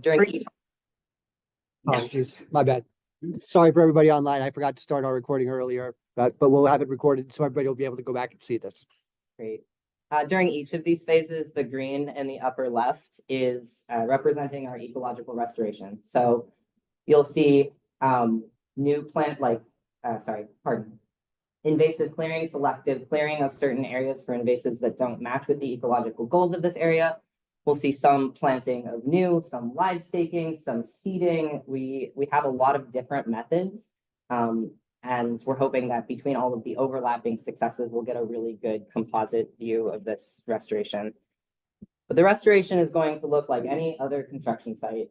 During each. Oh, geez, my bad. Sorry for everybody online. I forgot to start our recording earlier, but we'll have it recorded so everybody will be able to go back and see this. Great. During each of these phases, the green in the upper left is representing our ecological restoration. So you'll see new plant invasive clearing, selective clearing of certain areas for invasives that don't match with the ecological goals of this area. We'll see some planting of new, some live staking, some seeding. We have a lot of different methods. And we're hoping that between all of the overlapping successes, we'll get a really good composite view of this restoration. But the restoration is going to look like any other construction site.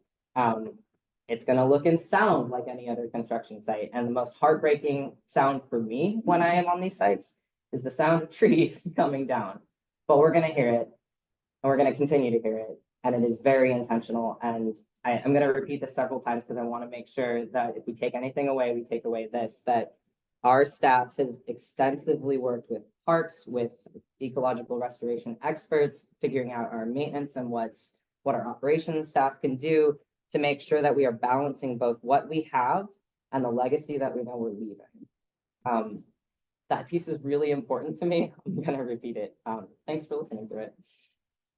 It's going to look and sound like any other construction site. And the most heartbreaking sound for me when I am on these sites is the sound of trees coming down. But we're going to hear it, and we're going to continue to hear it. And it is very intentional. And I'm going to repeat this several times because I want to make sure that if we take anything away, we take away this, that our staff has extensively worked with parks, with ecological restoration experts, figuring out our maintenance and what our operations staff can do to make sure that we are balancing both what we have and the legacy that we know we're leaving. That piece is really important to me. I'm going to repeat it. Thanks for listening to it.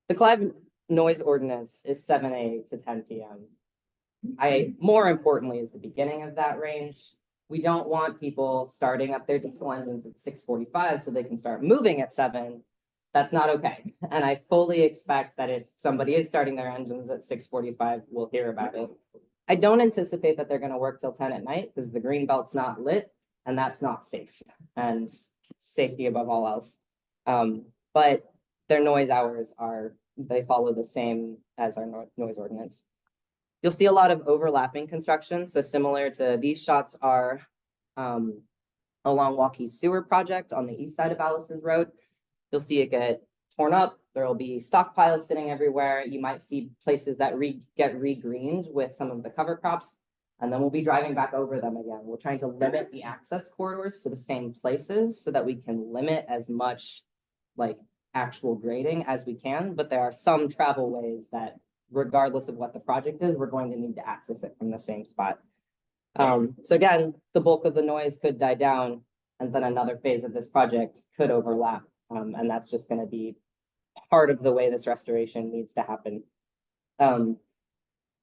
The Clive noise ordinance is 7 a.m. to 10 p.m. More importantly is the beginning of that range. We don't want people starting up their diesel engines at 6:45 so they can start moving at 7. That's not okay. And I fully expect that if somebody is starting their engines at 6:45, we'll hear about it. I don't anticipate that they're going to work till 10 at night because the green belt's not lit and that's not safe, and safety above all else. But their noise hours they follow the same as our noise ordinance. You'll see a lot of overlapping construction. So similar to these shots are along Waukees Sewer Project on the east side of Alice's Road. You'll see it get torn up. There will be stockpiles sitting everywhere. You might see places that get re-greened with some of the cover crops, and then we'll be driving back over them again. We're trying to limit the access corridors to the same places so that we can limit as much like actual grading as we can, but there are some travel ways that regardless of what the project is, we're going to need to access it from the same spot. So again, the bulk of the noise could die down, and then another phase of this project could overlap. And that's just going to be part of the way this restoration needs to happen. And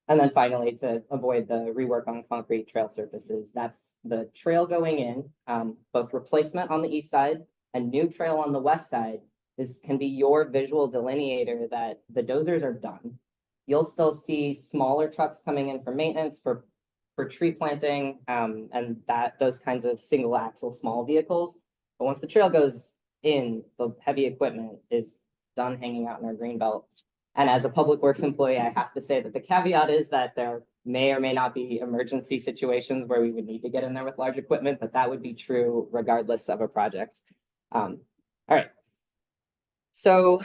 then finally, to avoid the rework on concrete trail surfaces, that's the trail going in, both replacement on the east side and new trail on the west side. This can be your visual delineator that the dozers are done. You'll still see smaller trucks coming in for maintenance, for tree planting, and those kinds of single axle small vehicles. But once the trail goes in, the heavy equipment is done hanging out in our green belt. And as a public works employee, I have to say that the caveat is that there may or may not be emergency situations where we would need to get in there with large equipment, but that would be true regardless of a project. All right. So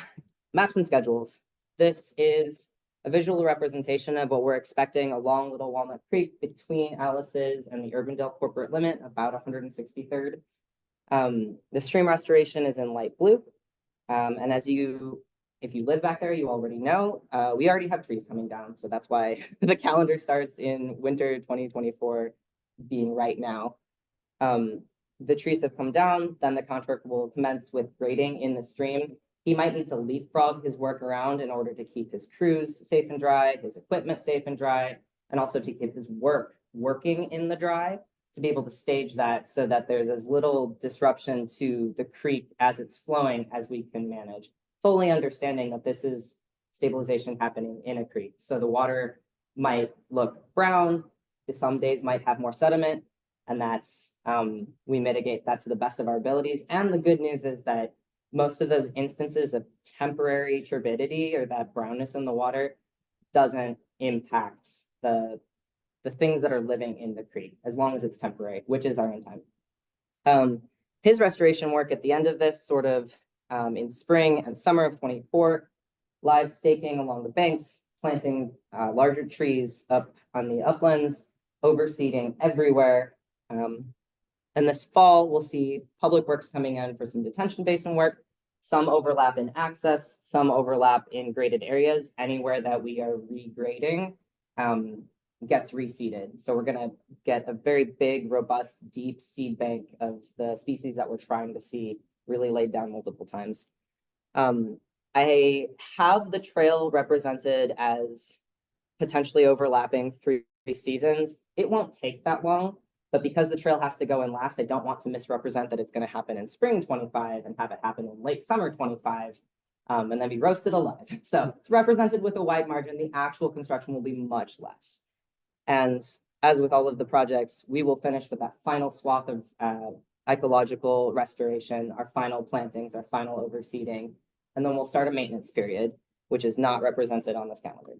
maps and schedules. This is a visual representation of what we're expecting along Little Walnut Creek between Alice's and the Urbandale corporate limit, about 163rd. The stream restoration is in light blue. And if you live back there, you already know, we already have trees coming down. So that's why the calendar starts in winter 2024 being right now. The trees have come down, then the contractor will commence with grading in the stream. He might need to leapfrog his work around in order to keep his crews safe and dry, his equipment safe and dry, and also to keep his work working in the dry, to be able to stage that so that there's as little disruption to the creek as it's flowing as we can manage. Fully understanding that this is stabilization happening in a creek. So the water might look brown, some days might have more sediment, and we mitigate that to the best of our abilities. And the good news is that most of those instances of temporary turbidity or that brownness in the water doesn't impact the things that are living in the creek, as long as it's temporary, which is our intent. His restoration work at the end of this, sort of in spring and summer of 24, live staking along the banks, planting larger trees up on the uplands, overseeding everywhere. And this fall, we'll see public works coming in for some detention basin work, some overlap in access, some overlap in graded areas. Anywhere that we are regrading, gets reseeded. So we're gonna get a very big, robust, deep seed bank of the species that we're trying to see really laid down multiple times. I have the trail represented as potentially overlapping 3 seasons. It won't take that long, but because the trail has to go in last, I don't want to misrepresent that it's going to happen in spring 25 and have it happen in late summer 25, and then be roasted alive. So it's represented with a wide margin. The actual construction will be much less. And as with all of the projects, we will finish with that final swath of ecological restoration, our final plantings, our final overseeding, and then we'll start a maintenance period, which is not represented on this calendar.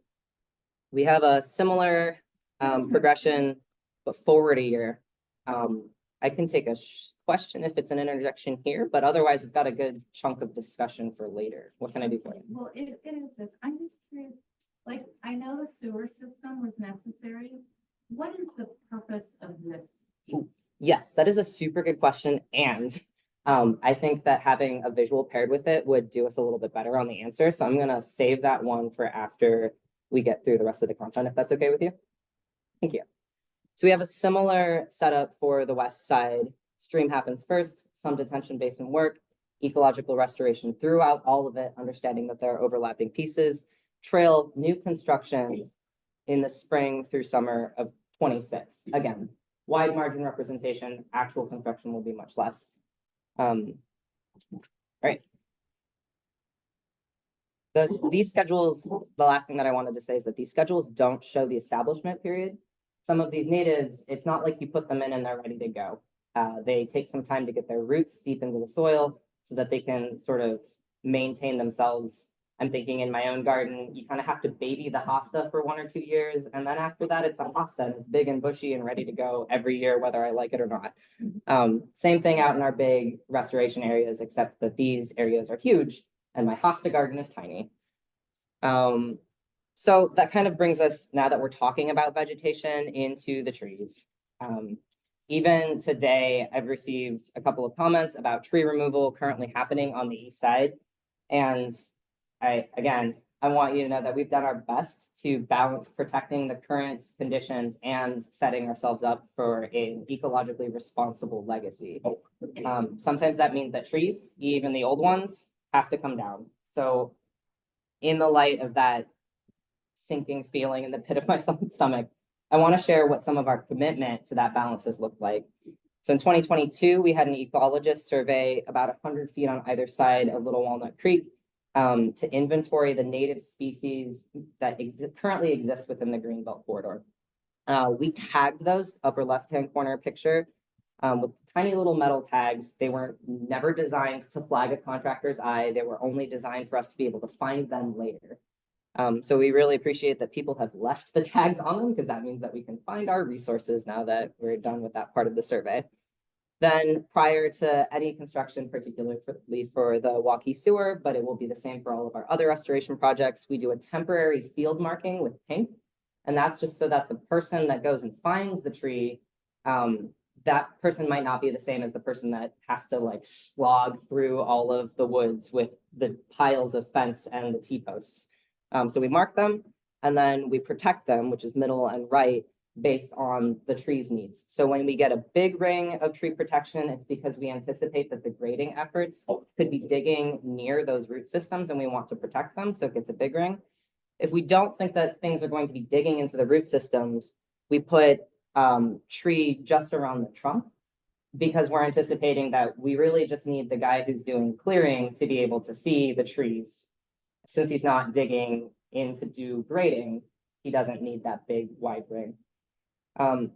We have a similar progression, but forward a year. I can take a question if it's an interjection here, but otherwise I've got a good chunk of discussion for later. What can I do for you? Well, it is this. I'm just curious, like, I know the sewer system was necessary. What is the purpose of this piece? Yes, that is a super good question. And I think that having a visual paired with it would do us a little bit better on the answer. So I'm gonna save that one for after we get through the rest of the content, if that's okay with you. Thank you. So we have a similar setup for the west side. Stream happens first, some detention basin work, ecological restoration throughout all of it, understanding that there are overlapping pieces, trail, new construction in the spring through summer of 26. Again, wide margin representation, actual construction will be much less. All right. These schedules, the last thing that I wanted to say is that these schedules don't show the establishment period. Some of these natives, it's not like you put them in and they're ready to go. They take some time to get their roots deep into the soil so that they can sort of maintain themselves. I'm thinking in my own garden, you kind of have to baby the hosta for 1 or 2 years. And then after that, it's a hosta and it's big and bushy and ready to go every year, whether I like it or not. Same thing out in our big restoration areas, except that these areas are huge and my hosta garden is tiny. So that kind of brings us, now that we're talking about vegetation, into the trees. Even today, I've received a couple of comments about tree removal currently happening on the east side. And I want you to know that we've done our best to balance protecting the current conditions and setting ourselves up for an ecologically responsible legacy. Sometimes that means that trees, even the old ones, have to come down. So in the light of that sinking feeling in the pit of my stomach, I want to share what some of our commitment to that balance has looked like. So in 2022, we had an ecologist survey about 100 feet on either side of Little Walnut Creek to inventory the native species that currently exist within the Greenbelt corridor. We tagged those, upper left-hand corner picture, with tiny little metal tags. They were never designed to flag a contractor's eye. They were only designed for us to be able to find them later. So we really appreciate that people have left the tags on them, because that means that we can find our resources now that we're done with that part of the survey. Then prior to any construction, particularly for the Waukee sewer, but it will be the same for all of our other restoration projects, we do a temporary field marking with pink. And that's just so that the person that goes and finds the tree, that person might not be the same as the person that has to like slog through all of the woods with the piles of fence and the T-posts. So we mark them and then we protect them, which is middle and right, based on the tree's needs. So when we get a big ring of tree protection, it's because we anticipate that the grading efforts could be digging near those root systems and we want to protect them, so it gets a big ring. If we don't think that things are going to be digging into the root systems, we put tree just around the trunk, because we're anticipating that we really just need the guy who's doing clearing to be able to see the trees. Since he's not digging in to do grading, he doesn't need that big wide ring.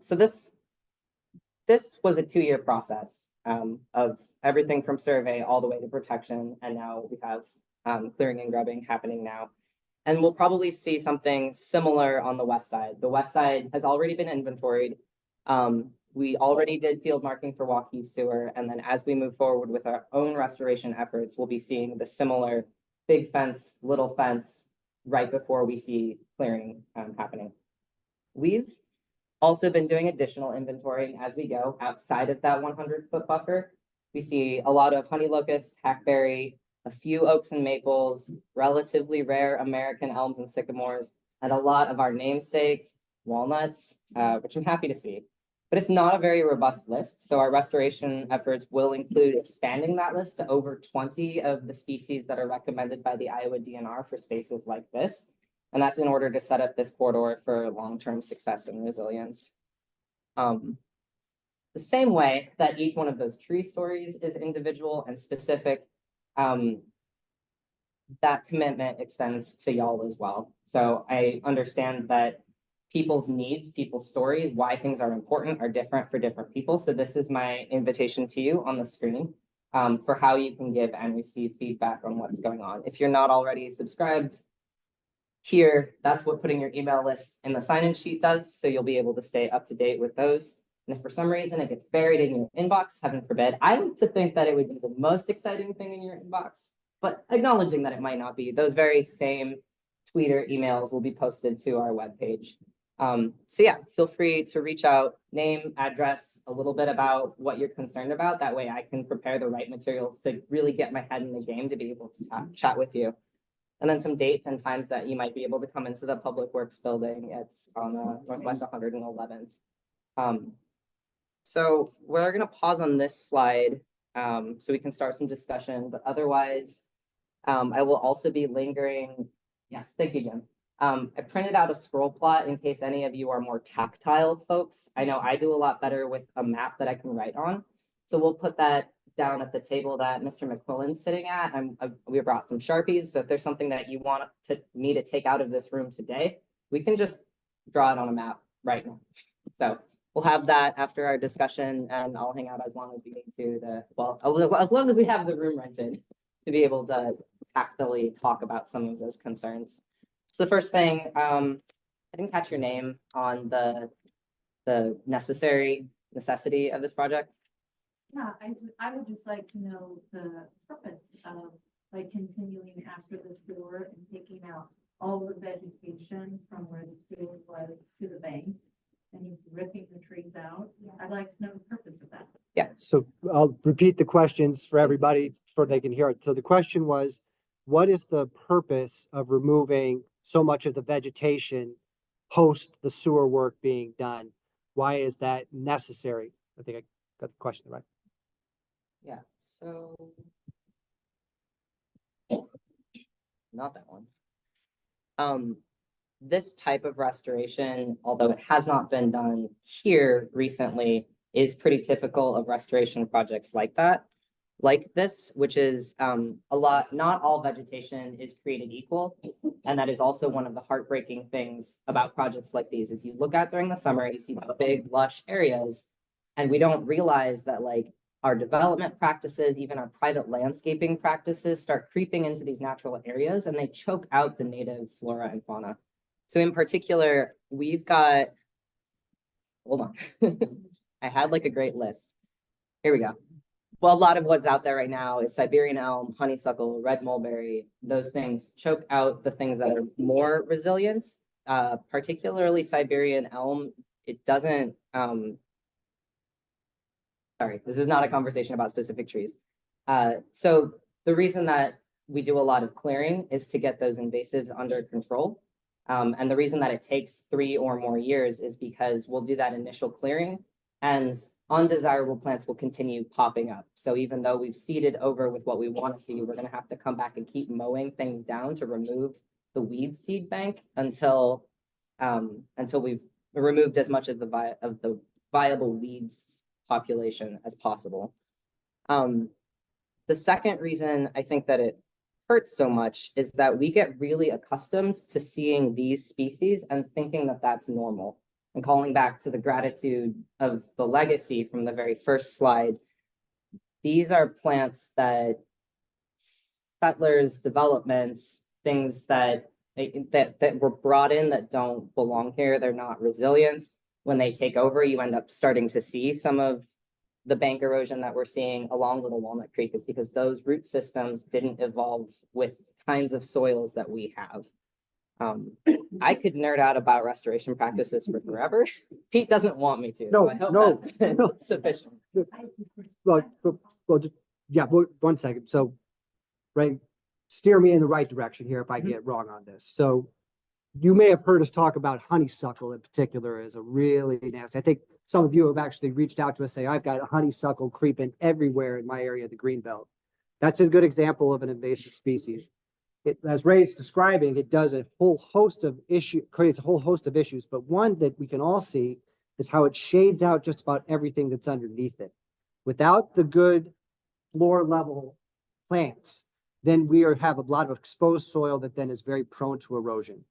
So this was a 2-year process of everything from survey all the way to protection, and now we have clearing and grubbing happening now. And we'll probably see something similar on the west side. The west side has already been inventoried. We already did field marking for Waukee sewer, and then as we move forward with our own restoration efforts, we'll be seeing the similar big fence, little fence, right before we see clearing happening. We've also been doing additional inventorying as we go outside of that 100-foot buffer. We see a lot of honey locust, hackberry, a few oaks and maples, relatively rare American elms and sycamores, and a lot of our namesake walnuts, which I'm happy to see. But it's not a very robust list, so our restoration efforts will include expanding that list to over 20 of the species that are recommended by the Iowa DNR for spaces like this. And that's in order to set up this corridor for long-term success and resilience. The same way that each one of those tree stories is individual and specific, that commitment extends to y'all as well. So I understand that people's needs, people's stories, why things are important are different for different people. So this is my invitation to you on the screen for how you can give and receive feedback on what's going on. If you're not already subscribed here, that's what putting your email list in the sign-in sheet does. So you'll be able to stay up to date with those. And if for some reason it gets buried in your inbox, heaven forbid, I like to think that it would be the most exciting thing in your inbox, but acknowledging that it might not be, those very same tweet or emails will be posted to our webpage. So yeah, feel free to reach out, name, address, a little bit about what you're concerned about. That way I can prepare the right materials to really get my head in the game to be able to chat with you. And then some dates and times that you might be able to come into the Public Works building. It's on Northwest 111th. So we're gonna pause on this slide so we can start some discussion, but otherwise I will also be lingering. Yes, thank you, Jim. I printed out a scroll plot in case any of you are more tactile folks. I know I do a lot better with a map that I can write on. So we'll put that down at the table that Mr. McQuillan's sitting at. We brought some Sharpies. So if there's something that you want me to take out of this room today, we can just draw it on a map right now. So we'll have that after our discussion, and I'll hang out as long as we need to, as long as we have the room rented to be able to tactily talk about some of those concerns. So the first thing, I didn't catch your name on the necessity of this project. Yeah, I would just like to know the purpose of like continuing after the sewer and taking out all the vegetation from where the sewer was to the bank. And he's ripping the trees out. I'd like to know the purpose of that. Yeah. So I'll repeat the questions for everybody so they can hear it. So the question was, what is the purpose of removing so much of the vegetation post the sewer work being done? Why is that necessary? I think I got the question right. Yeah, so not that one. This type of restoration, although it has not been done here recently, is pretty typical of restoration projects like that. Like this, which is not all vegetation is created equal. And that is also one of the heartbreaking things about projects like these is you look out during the summer, you see big lush areas, and we don't realize that like our development practices, even our private landscaping practices start creeping into these natural areas and they choke out the native flora and fauna. So in particular, we've got, hold on, I had like a great list. Here we go. Well, a lot of what's out there right now is Siberian elm, honeysuckle, red mulberry. Those things choke out the things that are more resilient, particularly Siberian elm. It doesn't, sorry, this is not a conversation about specific trees. So the reason that we do a lot of clearing is to get those invasives under control. And the reason that it takes 3 or more years is because we'll do that initial clearing and undesirable plants will continue popping up. So even though we've seeded over with what we want to see, we're going to have to come back and keep mowing things down to remove the weed seed bank until we've removed as much of the viable weeds population as possible. The second reason I think that it hurts so much is that we get really accustomed to seeing these species and thinking that that's normal. And calling back to the gratitude of the legacy from the very first slide, these are plants that settlers, developments, things that were brought in that don't belong here, they're not resilient. When they take over, you end up starting to see some of the bank erosion that we're seeing along Little Walnut Creek is because those root systems didn't evolve with kinds of soils that we have. I could nerd out about restoration practices for forever. Pete doesn't want me to. No, so I hope no, that's been no. sufficient. Well, just, yeah, 1 second. So, right, steer me in the right direction here if I get wrong on this. So you may have heard us talk about honeysuckle in particular as a really nasty. I think some of you have actually reached out to us, say, I've got a honeysuckle creeping everywhere in my area of the Greenbelt. That's a good example of an invasive species. It, as Ray's describing, it does a whole host of creates a whole host of issues, but one that we can all see is how it shades out just about everything that's underneath it. Without the good floor level plants, then have a lot of exposed soil that then is very prone to erosion.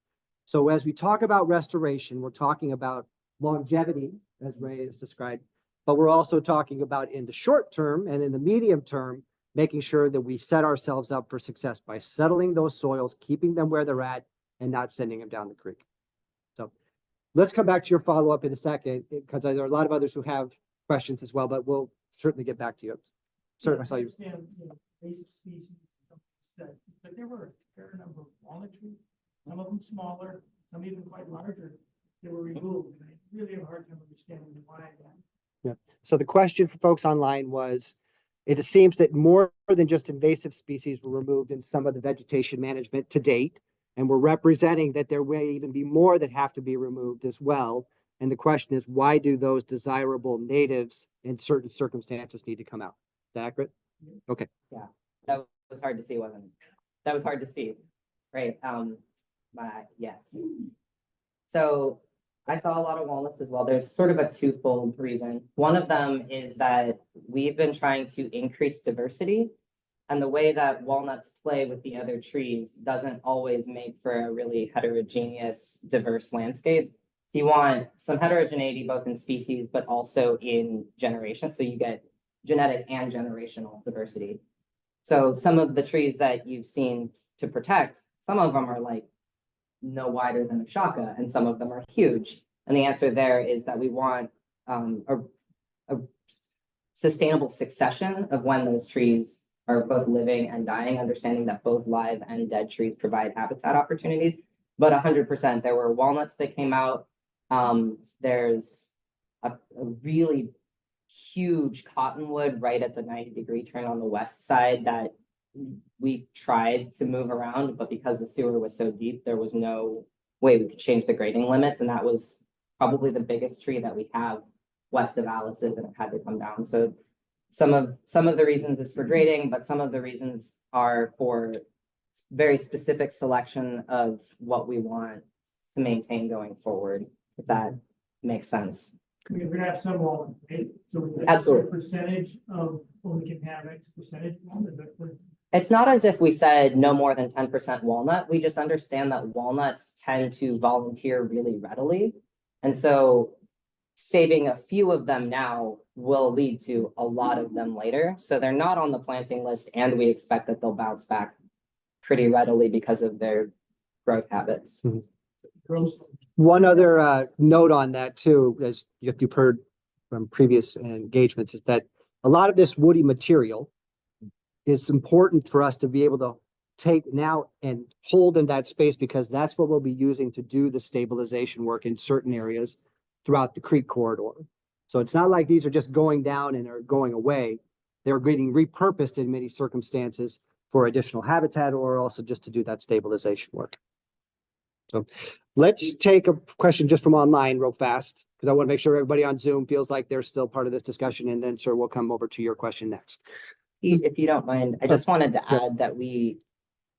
So as we talk about restoration, we're talking about longevity, as Ray has described, but we're also talking about in the short term and in the medium term, making sure that we set ourselves up for success by settling those soils, keeping them where they're at, and not sending them down the creek. So let's come back to your follow-up in a second, because there are a lot of others who have questions as well, but we'll certainly get back to you. Sir, I saw you. Invasive species, but there were a fair number of walnut trees, some of them smaller, some even quite larger, that were removed. And I really have a hard time understanding why that. Yeah. So the question for folks online was, it seems that more than just invasive species were removed in some of the vegetation management to date, and we're representing that there may even be more that have to be removed as well. And the question is, why do those desirable natives in certain circumstances need to come out? Is that accurate? Okay. Yeah, that was hard to see, wasn't it? That was hard to see, right? But yes. So I saw a lot of walnuts as well. There's sort of a twofold reason. One of them is that we've been trying to increase diversity, and the way that walnuts play with the other trees doesn't always make for a really heterogeneous, diverse landscape. You want some heterogeneity both in species, but also in generation. So you get genetic and generational diversity. So some of the trees that you've seen to protect, some of them are like no wider than a shaka, and some of them are huge. And the answer there is that we want a sustainable succession of when those trees are both living and dying, understanding that both live and dead trees provide habitat opportunities. But 100%, there were walnuts that came out. There's a really huge cottonwood right at the 90-degree turn on the west side that we tried to move around, but because the sewer was so deep, there was no way we could change the grading limits. And that was probably the biggest tree that we have west of Alice's, and it had to come down. So some of the reasons is for grading, but some of the reasons are for very specific selection of what we want to maintain going forward, if that makes sense. We're gonna have some walnut, right? So Absolutely. Percentage of what we can have X percentage walnut. It's not as if we said no more than 10% walnut. We just understand that walnuts tend to volunteer really readily. And so saving a few of them now will lead to a lot of them later. So they're not on the planting list, and we expect that they'll bounce back pretty readily because of their growth habits. One other note on that too, as you've heard from previous engagements, is that a lot of this woody material is important for us to be able to take now and hold in that space, because that's what we'll be using to do the stabilization work in certain areas throughout the creek corridor. So it's not like these are just going down and are going away. They're getting repurposed in many circumstances for additional habitat, or also just to do that stabilization work. So let's take a question just from online real fast, because I want to make sure everybody on Zoom feels like they're still part of this discussion, and then sir, we'll come over to your question next. If you don't mind, I just wanted to add that we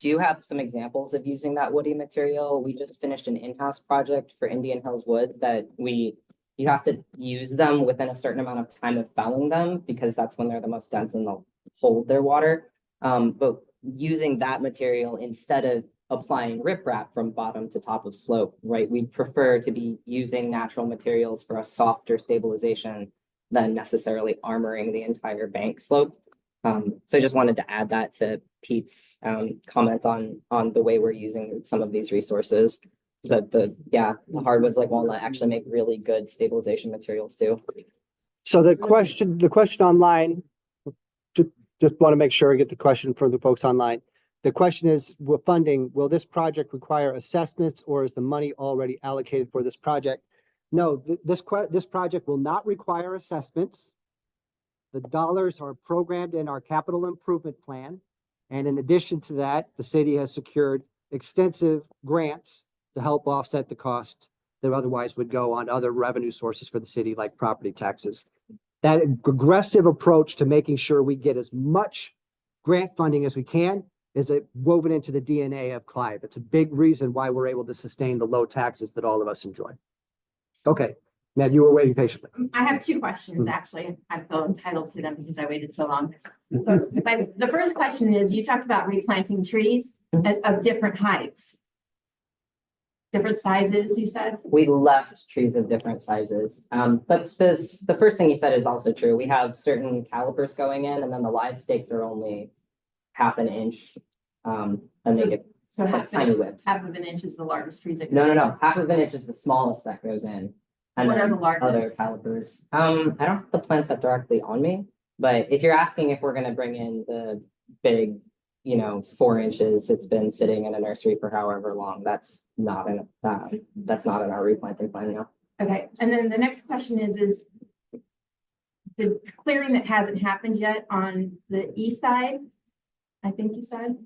do have some examples of using that woody material. We just finished an in-house project for Indian Hills Woods that you have to use them within a certain amount of time of felling them, because that's when they're the most dense and they'll hold their water. But using that material instead of applying riprap from bottom to top of slope, right? We prefer to be using natural materials for a softer stabilization than necessarily armoring the entire bank slope. So I just wanted to add that to Pete's comment on the way we're using some of these resources. Is that the hardwoods like walnut actually make really good stabilization materials too. So the question online, just want to make sure I get the question for the folks online. The question is, with funding, will this project require assessments, or is the money already allocated for this project? No, this project will not require assessments. The dollars are programmed in our capital improvement plan. And in addition to that, the city has secured extensive grants to help offset the cost that otherwise would go on other revenue sources for the city, like property taxes. That aggressive approach to making sure we get as much grant funding as we can is woven into the DNA of Clive. It's a big reason why we're able to sustain the low taxes that all of us enjoy. Okay, Matt, you were waiting patiently. I have two questions, actually. I feel entitled to them because I waited so long. So, the first question is, you talked about replanting trees of different heights. Different sizes, you said? We left trees of different sizes. But the first thing you said is also true. We have certain calipers going in, and then the live stakes are only half an inch. And they get So like tiny whips. half of an inch is the largest trees. that No, go half of an inch is the smallest that goes in. And What are then the largest? other calipers. I don't have the plan set directly on me, but if you're asking if we're gonna bring in the big, 4 inches, it's been sitting in a nursery for however long, that's not in our replanting plan now. Okay, and then the next question is the clearing that hasn't happened yet on the east side, I think you said?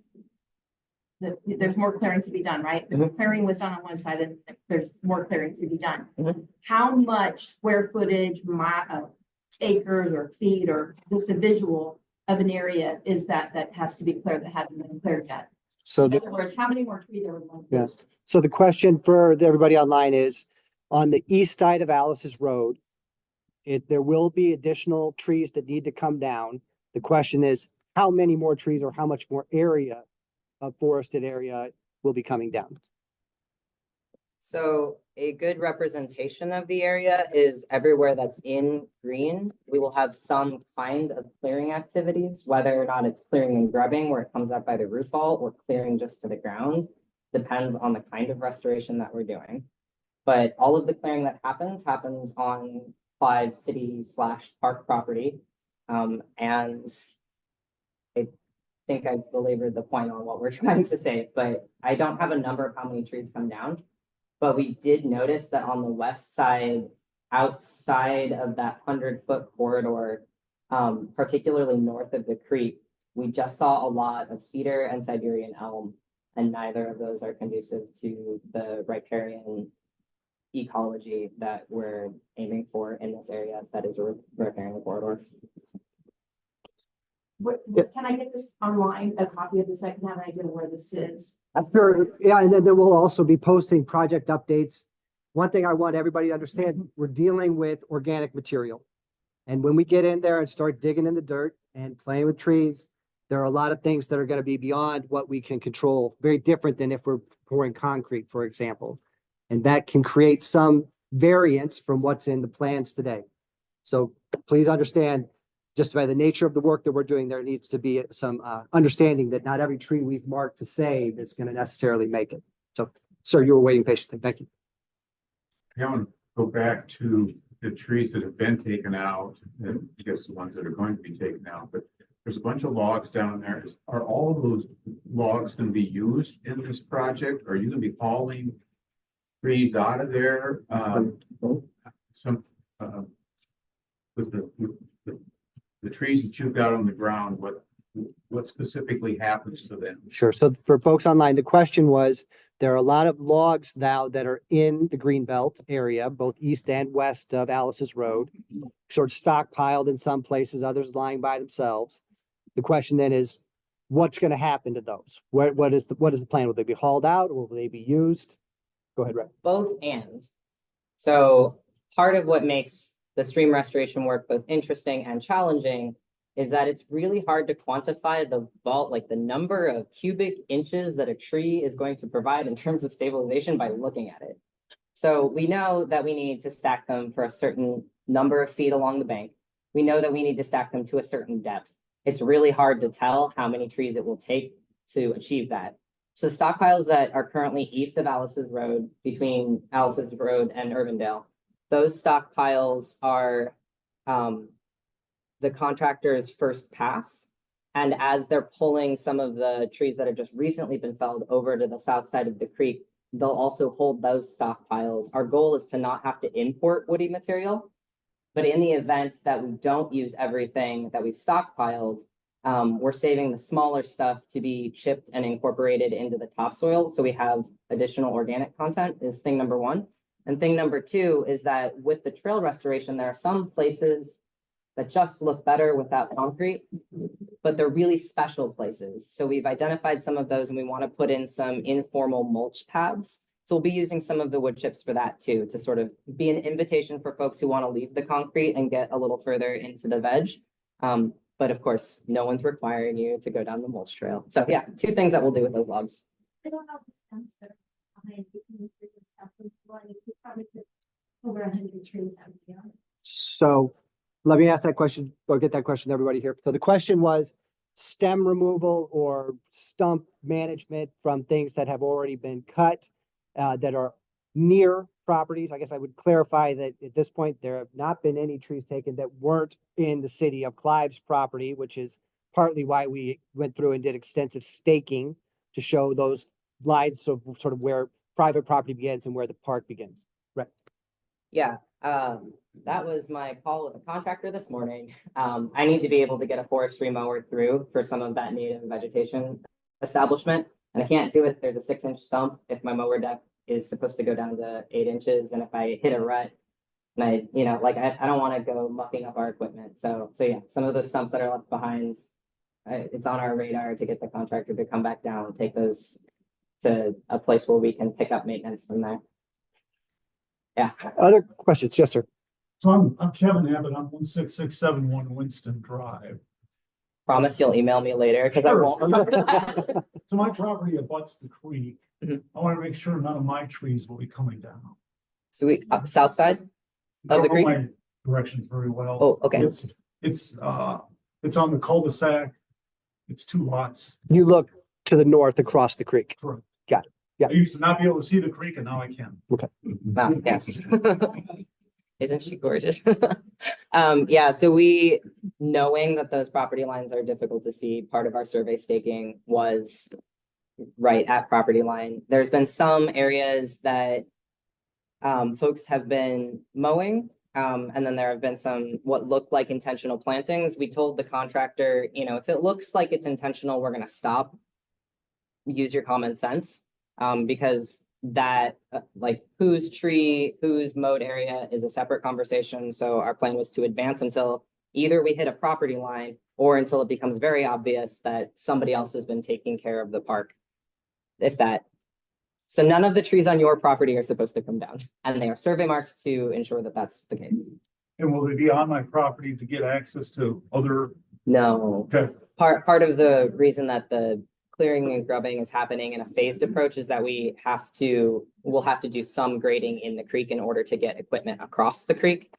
That there's more clearing to be done, right? The Mhm. clearing was done on one side and there's more clearing to be done. Mhm. How much square footage, acres or feet or just a visual of an area is that has to be cleared that hasn't been cleared yet? So In other words, how many more trees are we going to? Yes. So the question for everybody online is, on the east side of Alice's Road, there will be additional trees that need to come down. The question is, how many more trees or how much more area of forested area will be coming down? So a good representation of the area is everywhere that's in green. We will have some kind of clearing activities, whether or not it's clearing and grubbing where it comes up by the root ball or clearing just to the ground, depends on the kind of restoration that we're doing. But all of the clearing that happens on Clive city/park property. And I think I've belabored the point on what we're trying to say, but I don't have a number of how many trees come down. But we did notice that on the west side, outside of that 100-foot corridor, particularly north of the creek, we just saw a lot of cedar and Siberian elm, and neither of those are conducive to the riparian ecology that we're aiming for in this area that is a riparian corridor. Can I get this online, a copy of this? I can have an idea where this is. Sure, yeah, and then we'll also be posting project updates. One thing I want everybody to understand, we're dealing with organic material. And when we get in there and start digging in the dirt and playing with trees, there are a lot of things that are going to be beyond what we can control, very different than if we're pouring concrete, for example. And that can create some variance from what's in the plans today. So please understand, just by the nature of the work that we're doing, there needs to be some understanding that not every tree we've marked to save is going to necessarily make it. So, sir, you were waiting patiently. Thank you. I want to go back to the trees that have been taken out, and I guess the ones that are going to be taken out, but there's a bunch of logs down there. Are all of those logs going to be used in this project? Are you going to be hauling trees out of there? With the trees that you've got on the ground, what specifically happens to them? Sure. So for folks online, the question was, there are a lot of logs now that are in the Greenbelt area, both east and west of Alice's Road, sort of stockpiled in some places, others lying by themselves. The question then is, what's going to happen to those? What is the plan? Will they be hauled out or will they be used? Go ahead, Ray. Both and. So part of what makes the stream restoration work both interesting and challenging is that it's really hard to quantify the number of cubic inches that a tree is going to provide in terms of stabilization by looking at it. So we know that we need to stack them for a certain number of feet along the bank. We know that we need to stack them to a certain depth. It's really hard to tell how many trees it will take to achieve that. So stockpiles that are currently east of Alice's Road, between Alice's Road and Urbandale, those stockpiles are the contractor's first pass. And as they're pulling some of the trees that have just recently been felled over to the south side of the creek, they'll also hold those stockpiles. Our goal is to not have to import woody material. But in the event that we don't use everything that we've stockpiled, We're saving the smaller stuff to be chipped and incorporated into the topsoil, so we have additional organic content is thing number one. And thing number two is that with the trail restoration, there are some places that just look better without concrete, but they're really special places. So we've identified some of those and we want to put in some informal mulch paths. So we'll be using some of the wood chips for that too, to sort of be an invitation for folks who want to leave the concrete and get a little further into the veg. But of course, no one's requiring you to go down the mulch trail. So yeah, two things that we'll do with those logs. I don't know the stems that are behind the stuff. You probably took over 100 trees out of the yard. So let me ask that question, or get that question to everybody here. So the question was stem removal or stump management from things that have already been cut, that are near properties. I guess I would clarify that at this point, there have not been any trees taken that weren't in the city of Clive's property, which is partly why we went through and did extensive staking to show those lines of sort of where private property begins and where the park begins. Right. Yeah, that was my call with a contractor this morning. I need to be able to get a forestry mower through for some of that native vegetation establishment. And I can't do it. There's a 6-inch stump if my mower deck is supposed to go down to 8 inches. And if I hit a rut, and I don't want to go mucking up our equipment. So yeah, some of those stumps that are left behind, it's on our radar to get the contractor to come back down, take those to a place where we can pick up maintenance from there. Yeah. Other questions? Yes, sir. So I'm Kevin Abbott, I'm 16671 Winston Drive. Promise you'll email me later because I Sure. won't remember that. So my property abuts the creek. Mhm. I want to make sure none of my trees will be coming down. So we, south side? I Of the don't know creek? my directions very well. Oh, okay. It's on the cul-de-sac. It's 2 lots. You look to the north across the creek. Correct. Got it. Yeah. I used to not be able to see the creek and now I can. Wow, yes. Isn't she gorgeous? Yeah, so we, knowing that those property lines are difficult to see, part of our survey staking was right at property line. There's been some areas that folks have been mowing, and then there have been some what looked like intentional plantings. We told the contractor, if it looks like it's intentional, we're gonna stop. Use your common sense, because that whose mowed area is a separate conversation. So our plan was to advance until either we hit a property line or until it becomes very obvious that somebody else has been taking care of the park. So none of the trees on your property are supposed to come down, and they are survey marked to ensure that that's the case. And will they be on my property to get access to other? No, Okay. part of the reason that the clearing and grubbing is happening in a phased approach is that we'll have to do some grading in the creek in order to get equipment across the creek.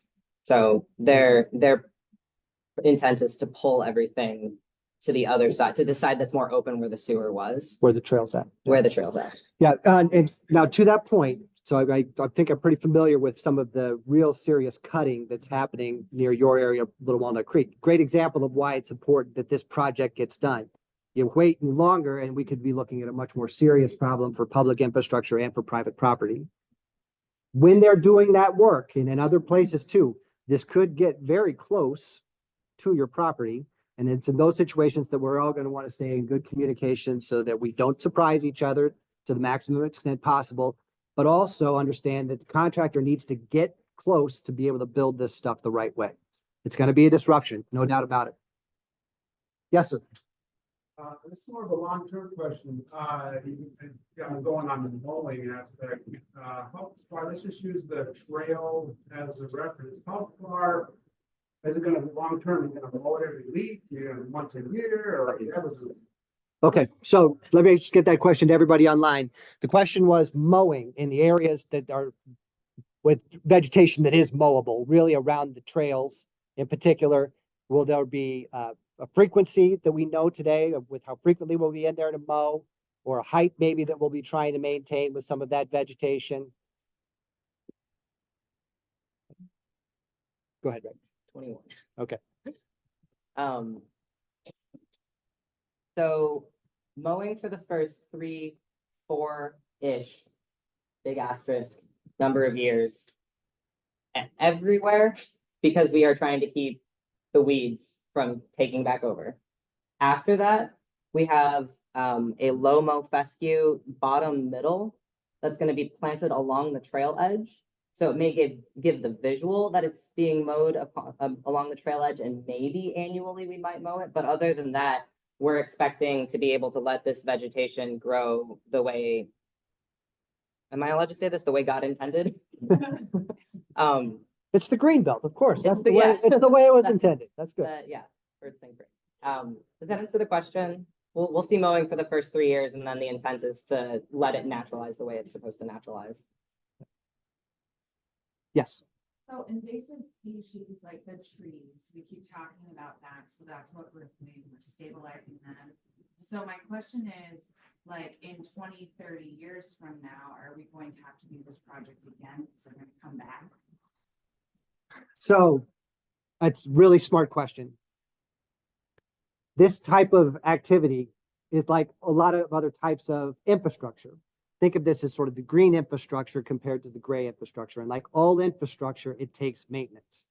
So their intent is to pull everything to the other side, to the side that's more open where the sewer was, Where the trail's at. where the trail's at. Yeah, and now to that point, so I think I'm pretty familiar with some of the real serious cutting that's happening near your area, Little Walnut Creek. Great example of why it's important that this project gets done. You wait any longer and we could be looking at a much more serious problem for public infrastructure and for private property. When they're doing that work, and in other places too, this could get very close to your property. And it's in those situations that we're all going to want to stay in good communication so that we don't surprise each other to the maximum extent possible, but also understand that the contractor needs to get close to be able to build this stuff the right way. It's going to be a disruption, no doubt about it. Yes, sir. This is more of a long-term question, going on the mowing aspect, how far, let's just use the trail as a reference, how far is it gonna be long-term, you're gonna mow it every week, once a year, or Okay, so let me just get that question to everybody online. The question was mowing in the areas that are with vegetation that is mowable, really around the trails in particular. Will there be a frequency that we know today with how frequently we'll be in there to mow, or a height maybe that we'll be trying to maintain with some of that vegetation? Go ahead, Ray. 21. Okay. So mowing for the first 3, 4-ish, big asterisk, number of years everywhere, because we are trying to keep the weeds from taking back over. After that, we have a low-mow fescue bottom middle that's gonna be planted along the trail edge. So it may give the visual that it's being mowed along the trail edge, and maybe annually we might mow it, but other than that, we're expecting to be able to let this vegetation grow the way. Am I allowed to say this? The way God intended? It's the green belt, of course. That's It's the- the way, yeah. it's the way it was That- intended. That's good. Yeah, first thing first. Does that answer the question? We'll see mowing for the first 3 years, and then the intent is to let it naturalize the way it's supposed to naturalize. Yes. So invasive species like the trees, we keep talking about that, so that's what we're doing, we're stabilizing them. So my question is, like, in 20, 30 years from now, are we going to have to do this project again? Is it gonna come back? So that's really smart question. This type of activity is like a lot of other types of infrastructure. Think of this as sort of the green infrastructure compared to the gray infrastructure. And like all infrastructure, it takes maintenance.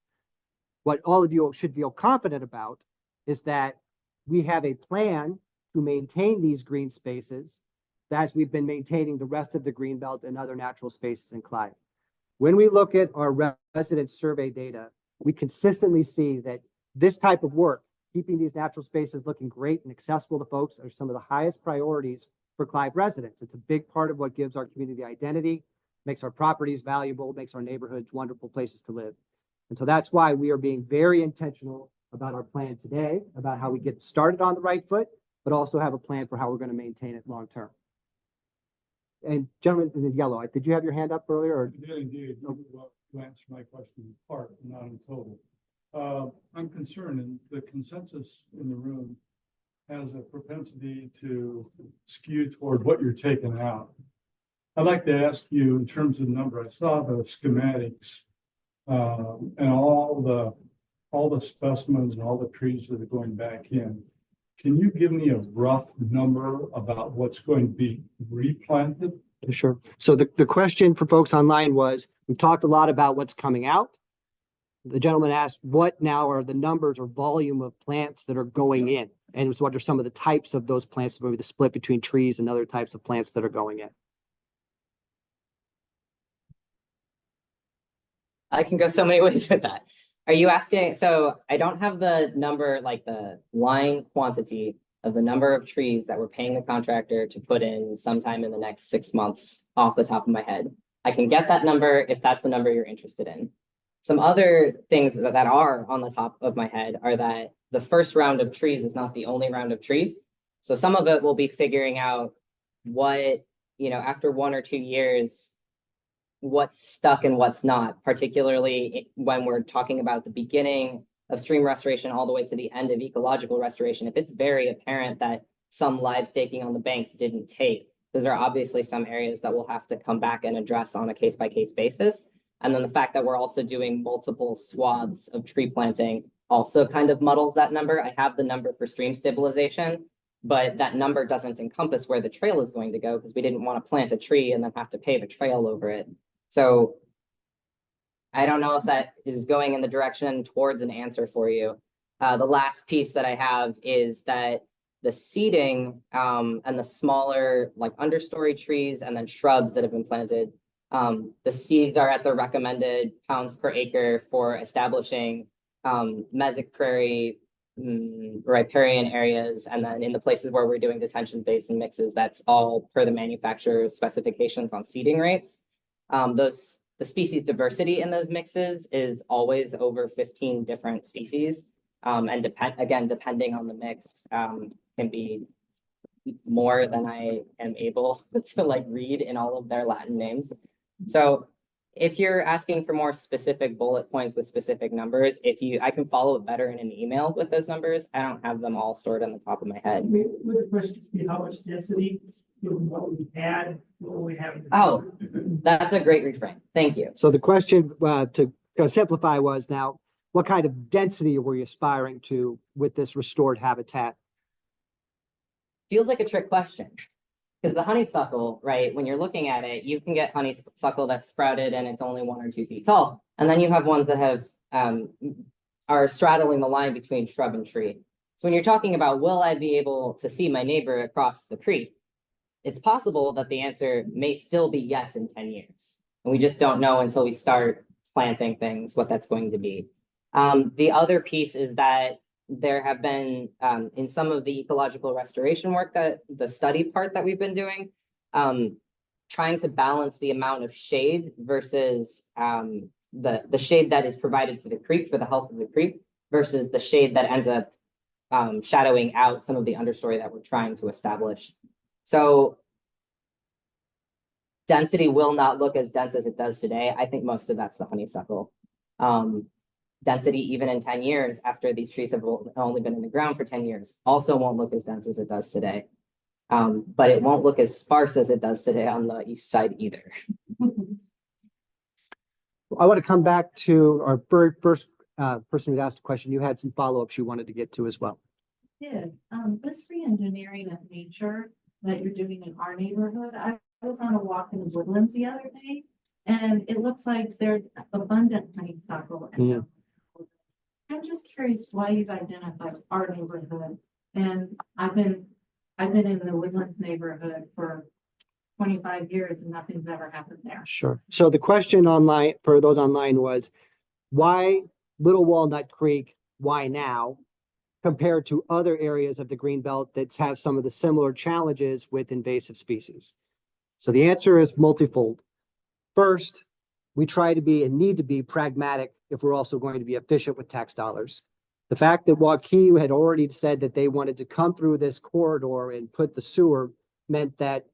What all of you should feel confident about is that we have a plan to maintain these green spaces as we've been maintaining the rest of the green belt and other natural spaces in Clive. When we look at our resident survey data, we consistently see that this type of work, keeping these natural spaces looking great and accessible to folks, are some of the highest priorities for Clive residents. It's a big part of what gives our community identity, makes our properties valuable, makes our neighborhoods wonderful places to live. And so that's why we are being very intentional about our plan today, about how we get started on the right foot, but also have a plan for how we're going to maintain it long term. And gentlemen in the yellow, did you have your hand up earlier? Or? You did indeed. To answer my question in part, not in total. I'm concerned, and the consensus in the room has a propensity to skew toward what you're taking out. I'd like to ask you in terms of number. I saw the schematics and all the specimens and all the trees that are going back in. Can you give me a rough number about what's going to be replanted? Sure. So the question for folks online was, we've talked a lot about what's coming out. The gentleman asked, what now are the numbers or volume of plants that are going in? And so what are some of the types of those plants, maybe the split between trees and other types of plants that are going in? I can go so many ways with that. Are you asking, so I don't have the number, like the line quantity of the number of trees that we're paying the contractor to put in sometime in the next 6 months off the top of my head. I can get that number if that's the number you're interested in. Some other things that are on the top of my head are that the first round of trees is not the only round of trees. So some of it will be figuring out what, after 1 or 2 years, what's stuck and what's not, particularly when we're talking about the beginning of stream restoration all the way to the end of ecological restoration. If it's very apparent that some live staking on the banks didn't take, those are obviously some areas that we'll have to come back and address on a case-by-case basis. And then the fact that we're also doing multiple swaths of tree planting also kind of muddles that number. I have the number for stream stabilization, but that number doesn't encompass where the trail is going to go because we didn't want to plant a tree and then have to pave a trail over it. So I don't know if that is going in the direction towards an answer for you. The last piece that I have is that the seeding and the smaller like understory trees and then shrubs that have been planted, the seeds are at the recommended pounds per acre for establishing mesic prairie, riparian areas. And then in the places where we're doing detention basin mixes, that's all per the manufacturer's specifications on seeding rates. The species diversity in those mixes is always over 15 different species. And depending on the mix, can be more than I am able to like read in all of their Latin names. So if you're asking for more specific bullet points with specific numbers, I can follow it better in an email with those numbers. I don't have them all stored on the top of my head. Would the question be how much density, given what we had, what we have? Oh, that's a great reframe. Thank you. So the question to kind of simplify was now, what kind of density were you aspiring to with this restored habitat? Feels like a trick question. Because the honeysuckle, right, when you're looking at it, you can get honeysuckle that's sprouted and it's only 1 or 2 feet tall. And then you have ones that have are straddling the line between shrub and tree. So when you're talking about, will I be able to see my neighbor across the creek? It's possible that the answer may still be yes in 10 years. And we just don't know until we start planting things, what that's going to be. The other piece is that there have been, in some of the ecological restoration work, that the study part that we've been doing, trying to balance the amount of shade versus the shade that is provided to the creek for the health of the creek versus the shade that ends up shadowing out some of the understory that we're trying to establish. So density will not look as dense as it does today. I think most of that's the honeysuckle. Density, even in 10 years, after these trees have only been in the ground for 10 years, also won't look as dense as it does today. But it won't look as sparse as it does today on the east side either. I want to come back to our first person who asked a question. You had some follow-ups you wanted to get to as well. Did, this re-engineering of nature that you're doing in our neighborhood, I was on a walk in the woodlands the other day, and it looks like there's abundant honeysuckle. Yeah. I'm just curious why you've identified our neighborhood, and I've been in the woodlands neighborhood for 25 years and nothing's ever happened there. Sure. So the question online for those online was, why Little Walnut Creek? Why now? Compared to other areas of the Greenbelt that have some of the similar challenges with invasive species. So the answer is multifold. First, we try to be and need to be pragmatic if we're also going to be efficient with tax dollars. The fact that Waukee had already said that they wanted to come through this corridor and put the sewer meant that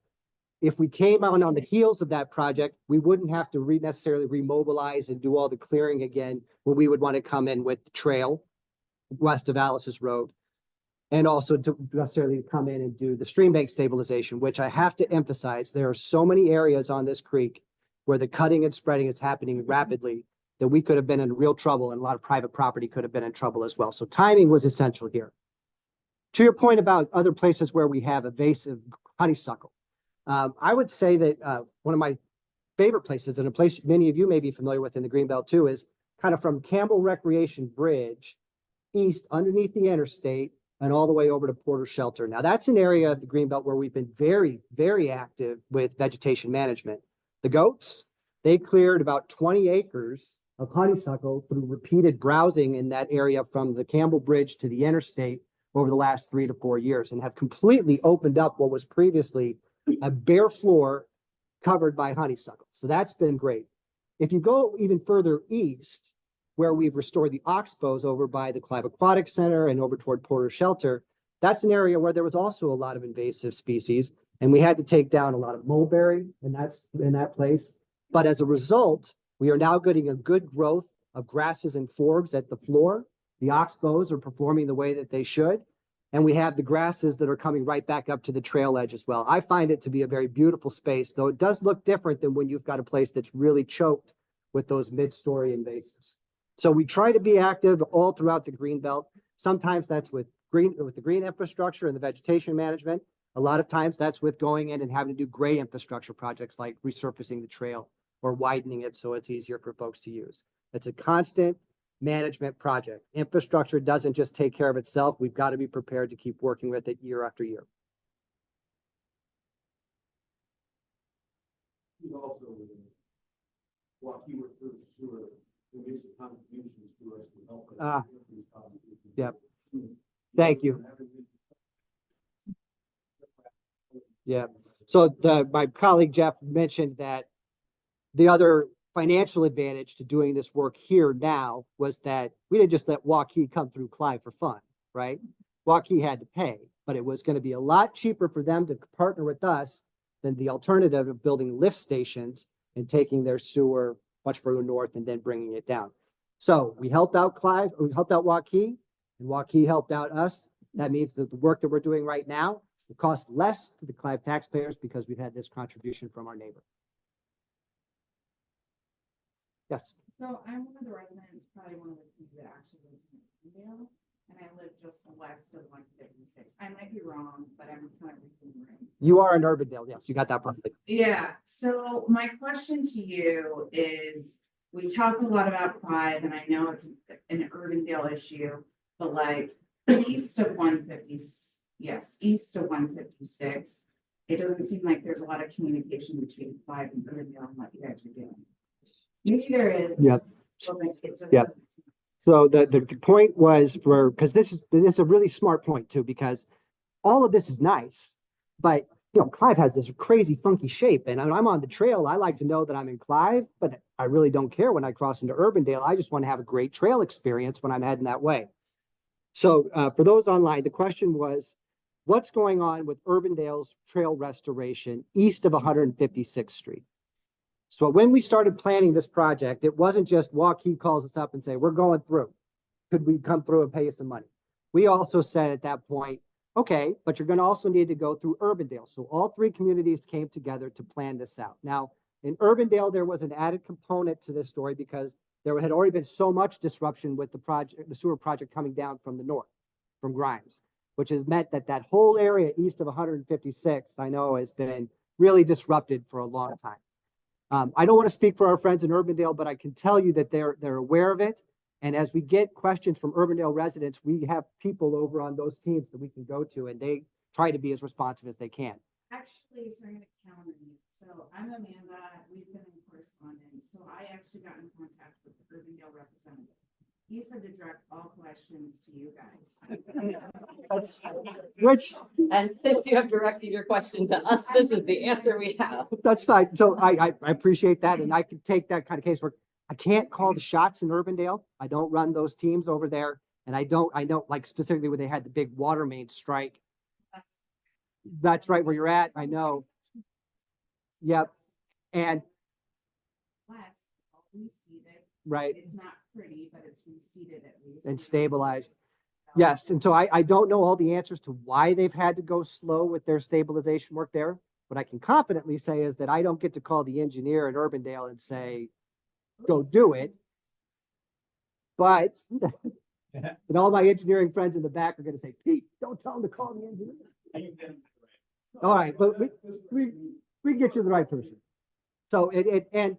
if we came out on the heels of that project, we wouldn't have to necessarily remobilize and do all the clearing again when we would want to come in with the trail west of Alice's Road, and also to necessarily come in and do the stream bank stabilization, which I have to emphasize, there are so many areas on this creek where the cutting and spreading is happening rapidly that we could have been in real trouble, and a lot of private property could have been in trouble as well. So timing was essential here. To your point about other places where we have invasive honeysuckle, I would say that one of my favorite places, and a place many of you may be familiar with in the Greenbelt too, is kind of from Campbell Recreation Bridge east underneath the interstate and all the way over to Porter Shelter. Now that's an area of the Greenbelt where we've been very, very active with vegetation management. The goats, they cleared about 20 acres of honeysuckle through repeated browsing in that area from the Campbell Bridge to the interstate over the last 3 to 4 years, and have completely opened up what was previously a bare floor covered by honeysuckle. So that's been great. If you go even further east, where we've restored the oxbows over by the Clive Aquatic Center and over toward Porter Shelter, that's an area where there was also a lot of invasive species, and we had to take down a lot of mulberry, and that's in that place. But as a result, we are now getting a good growth of grasses and forbs at the floor. The oxbows are performing the way that they should, and we have the grasses that are coming right back up to the trail edge as well. I find it to be a very beautiful space, though it does look different than when you've got a place that's really choked with those mid-story invasives. So we try to be active all throughout the Greenbelt. Sometimes that's with the green infrastructure and the vegetation management. A lot of times that's with going in and having to do gray infrastructure projects like resurfacing the trail or widening it so it's easier for folks to use. It's a constant management project. Infrastructure doesn't just take care of itself. We've got to be prepared to keep working with it year after year. Yep. Thank you. Yeah. So my colleague Jeff mentioned that the other financial advantage to doing this work here now was that we didn't just let Waukee come through Clive for fun, right? Waukee had to pay, but it was going to be a lot cheaper for them to partner with us than the alternative of building lift stations and taking their sewer much further north and then bringing it down. So we helped out Clive, we helped out Waukee, and Waukee helped out us. That means that the work that we're doing right now will cost less to the Clive taxpayers because we've had this contribution from our neighbor. Yes. So I'm one of the residents, probably one of the people that actually lives in Urbandale, and I live just west of 156. I might be wrong, but I'm kind of remembering. You are in Urbandale, yes, you got that perfectly. Yeah, so my question to you is, we talk a lot about Clive, and I know it's an Urbandale issue, but like, East of 150, yes, east of 156. It doesn't seem like there's a lot of communication between Clive and Riverdale and what you guys are doing. Maybe there is. Yep. but it just Yep. doesn't seem- So the point was because this is a really smart point too, because all of this is nice, but Clive has this crazy funky shape, and when I'm on the trail, I like to know that I'm in Clive, but I really don't care when I cross into Urbandale. I just want to have a great trail experience when I'm heading that way. So for those online, the question was, what's going on with Urbandale's trail restoration east of 156th Street? So when we started planning this project, it wasn't just Joaquin calls us up and say, we're going through. Could we come through and pay you some money? We also said at that point, okay, but you're going to also need to go through Urbandale. So all three communities came together to plan this out. Now, in Urbandale, there was an added component to this story because there had already been so much disruption with the sewer project coming down from the north, from Grimes, which has meant that that whole area east of 156th, I know, has been really disrupted for a long time. I don't want to speak for our friends in Urbandale, but I can tell you that they're aware of it. And as we get questions from Urbandale residents, we have people over on those teams that we can go to, and they try to be as responsive as they can. Actually, so I'm gonna counter you. So I'm Amanda, we've been in correspondence, so I actually got in contact with the Urbandale representative. He said to direct all questions to you guys. Which And since you have directed your question to us, this is the answer we have. that's fine. So I appreciate that, and I can take that kind of case where I can't call the shots in Urbandale. I don't run those teams over there, and I don't like specifically when they had the big water main strike. That's right where you're at. I know. Yep. And West, it's all reseeded. right. It's not pretty, but it's reseeded at least. And stabilized. Yes. And so I don't know all the answers to why they've had to go slow with their stabilization work there. What I can confidently say is that I don't get to call the engineer in Urbandale and say, go do it. But and all my engineering friends in the back are going to say, Pete, don't tell him to call the engineer. All right, but we get you the right person. So and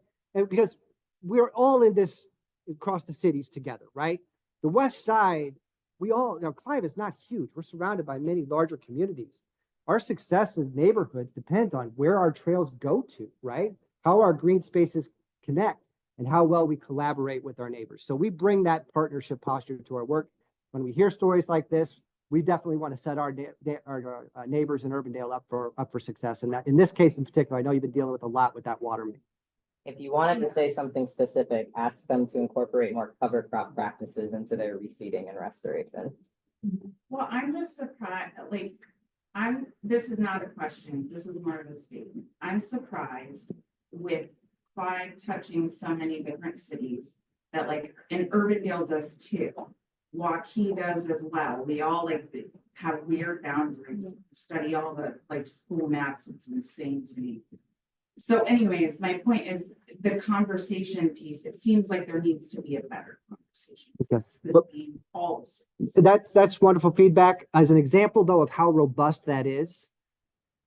because we're all in this across the cities together, right? The west side, Clive is not huge. We're surrounded by many larger communities. Our success as neighborhoods depends on where our trails go to, right? How our green spaces connect and how well we collaborate with our neighbors. So we bring that partnership posture to our work. When we hear stories like this, we definitely want to set our neighbors in Urbandale up for success. And that, in this case in particular, I know you've been dealing with a lot with that water main. If you wanted to say something specific, ask them to incorporate more cover crop practices into their reseeding and restoration. Well, I'm just surprised, this is not a question, this is more of a statement. I'm surprised with Clive touching so many different cities that and Urbandale does too. Waukee does as well. We all have weird boundaries, study all the school maps. It's insane to me. So anyways, my point is the conversation piece. It seems like there needs to be a better conversation Yes. between all cities. So that's wonderful feedback. As an example, though, of how robust that is,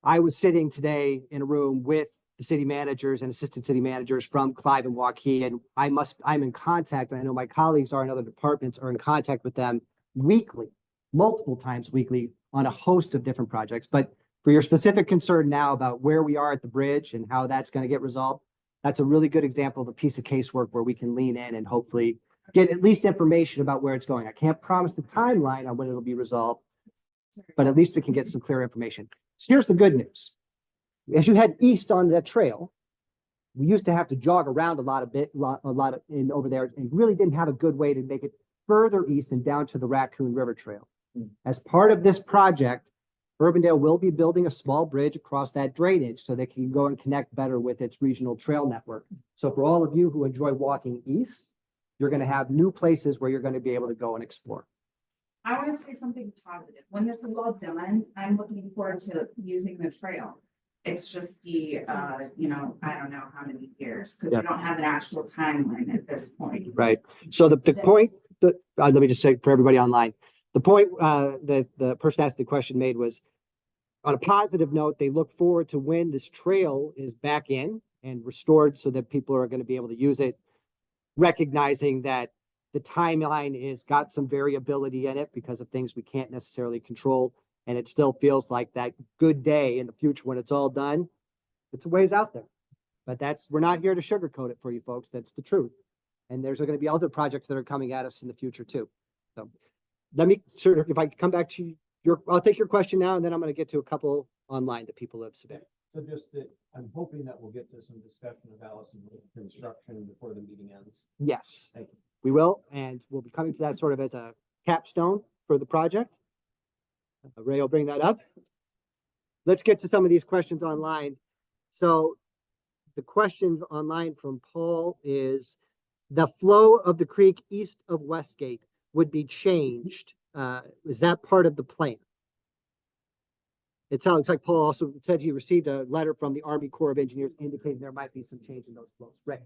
I was sitting today in a room with the city managers and assistant city managers from Clive and Waukee, and I'm in contact, and I know my colleagues are in other departments are in contact with them weekly, multiple times weekly on a host of different projects. But for your specific concern now about where we are at the bridge and how that's going to get resolved, that's a really good example of a piece of casework where we can lean in and hopefully get at least information about where it's going. I can't promise the timeline on when it'll be resolved, but at least we can get some clear information. So here's the good news. As you head east on that trail, we used to have to jog around a lot in over there and really didn't have a good way to make it further east and down to the Raccoon River Trail. As part of this project, Urbandale will be building a small bridge across that drainage so they can go and connect better with its regional trail network. So for all of you who enjoy walking east, you're going to have new places where you're going to be able to go and explore. I want to say something positive. When this is all done, I'm looking forward to using the trail. It's just the, I don't know how many years, because we don't have an actual timeline at this point. Right. So the point that, let me just say for everybody online, the point that the person asked the question made was, on a positive note, they look forward to when this trail is back in and restored so that people are going to be able to use it, recognizing that The timeline is got some variability in it because of things we can't necessarily control. And it still feels like that good day in the future when it's all done. It's a ways out there. But we're not here to sugarcoat it for you folks. That's the truth. And there's going to be other projects that are coming at us in the future too. So sir, if I come back to I'll take your question now, and then I'm going to get to a couple online that people have submitted. So just that, I'm hoping that we'll get to some discussion of Allison with construction before the meeting ends. Yes, Thank you. we will. And we'll be coming to that sort of as a capstone for the project. Ray will bring that up. Let's get to some of these questions online. So the question online from Paul is, the flow of the creek east of Westgate would be changed. Is that part of the plan? It sounds like Paul also said he received a letter from the Army Corps of Engineers indicating there might be some change in those flows. Right.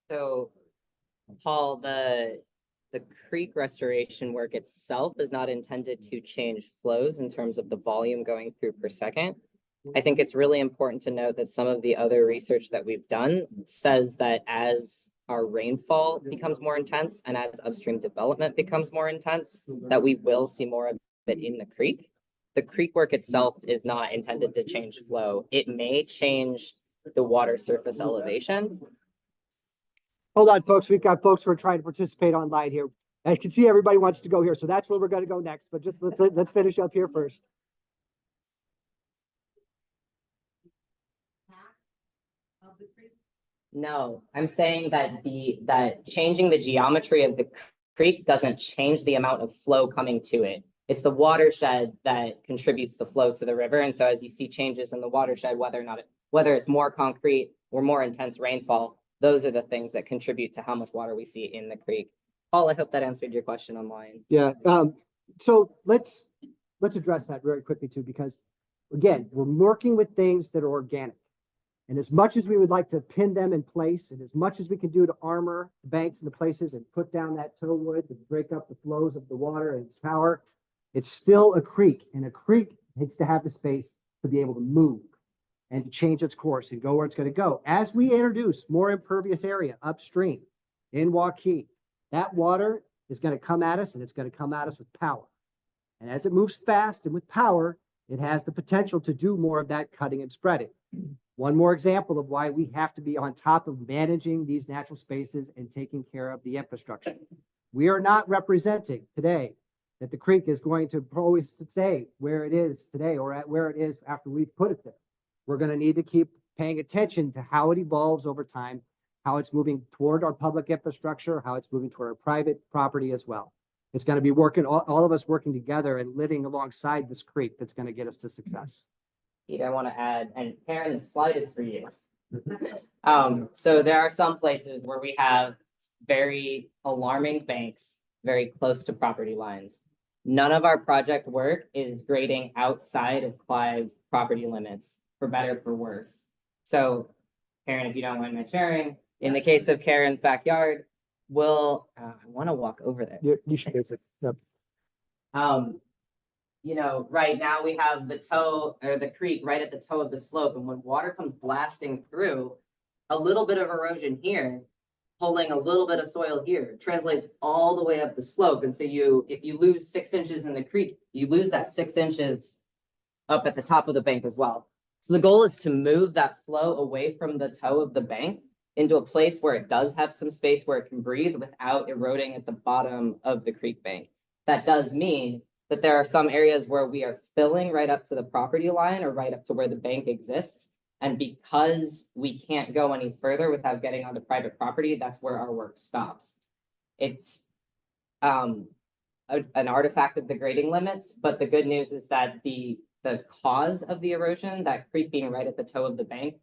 So, Paul, the creek restoration work itself is not intended to change flows in terms of the volume going through per second. I think it's really important to note that some of the other research that we've done says that as our rainfall becomes more intense and as upstream development becomes more intense, that we will see more of it in the creek. The creek work itself is not intended to change flow. It may change the water surface elevation. Hold on, folks. We've got folks who are trying to participate online here. As you can see, everybody wants to go here, so that's where we're going to go next. But just let's finish up here first. Of the creek. No, I'm saying that that changing the geometry of the creek doesn't change the amount of flow coming to it. It's the watershed that contributes the flow to the river. And so as you see changes in the watershed, whether it's more concrete or more intense rainfall, those are the things that contribute to how much water we see in the creek. Paul, I hope that answered your question online. Yeah. So let's address that very quickly too, because again, we're working with things that are organic. And as much as we would like to pin them in place, and as much as we can do to armor the banks and the places and put down that tow wood to break up the flows of the water and its power, it's still a creek, and a creek needs to have the space to be able to move and to change its course and go where it's going to go. As we introduce more impervious area upstream in Waukee, that water is going to come at us, and it's going to come at us with power. And as it moves fast and with power, it has the potential to do more of that cutting and spreading. One more example of why we have to be on top of managing these natural spaces and taking care of the infrastructure. We are not representing today that the creek is going to always stay where it is today or at where it is after we've put it there. We're going to need to keep paying attention to how it evolves over time, how it's moving toward our public infrastructure, how it's moving toward our private property as well. It's going to be working, all of us working together and living alongside this creek that's going to get us to success. Pete, I want to add, and Karen, the slide is for you. So there are some places where we have very alarming banks very close to property lines. None of our project work is grading outside of Clive's property limits, for better or for worse. So Karen, if you don't mind my sharing, in the case of Karen's backyard, I want to walk over there. You should. Yep. You know, right now we have the toe or the creek right at the toe of the slope. And when water comes blasting through, a little bit of erosion here, pulling a little bit of soil here, translates all the way up the slope. And so if you lose 6 inches in the creek, you lose that 6 inches up at the top of the bank as well. So the goal is to move that flow away from the toe of the bank into a place where it does have some space where it can breathe without eroding at the bottom of the creek bank. That does mean that there are some areas where we are filling right up to the property line or right up to where the bank exists. And because we can't go any further without getting onto private property, that's where our work stops. It's an artifact of the grading limits, but the good news is that the cause of the erosion, that creek being right at the toe of the bank,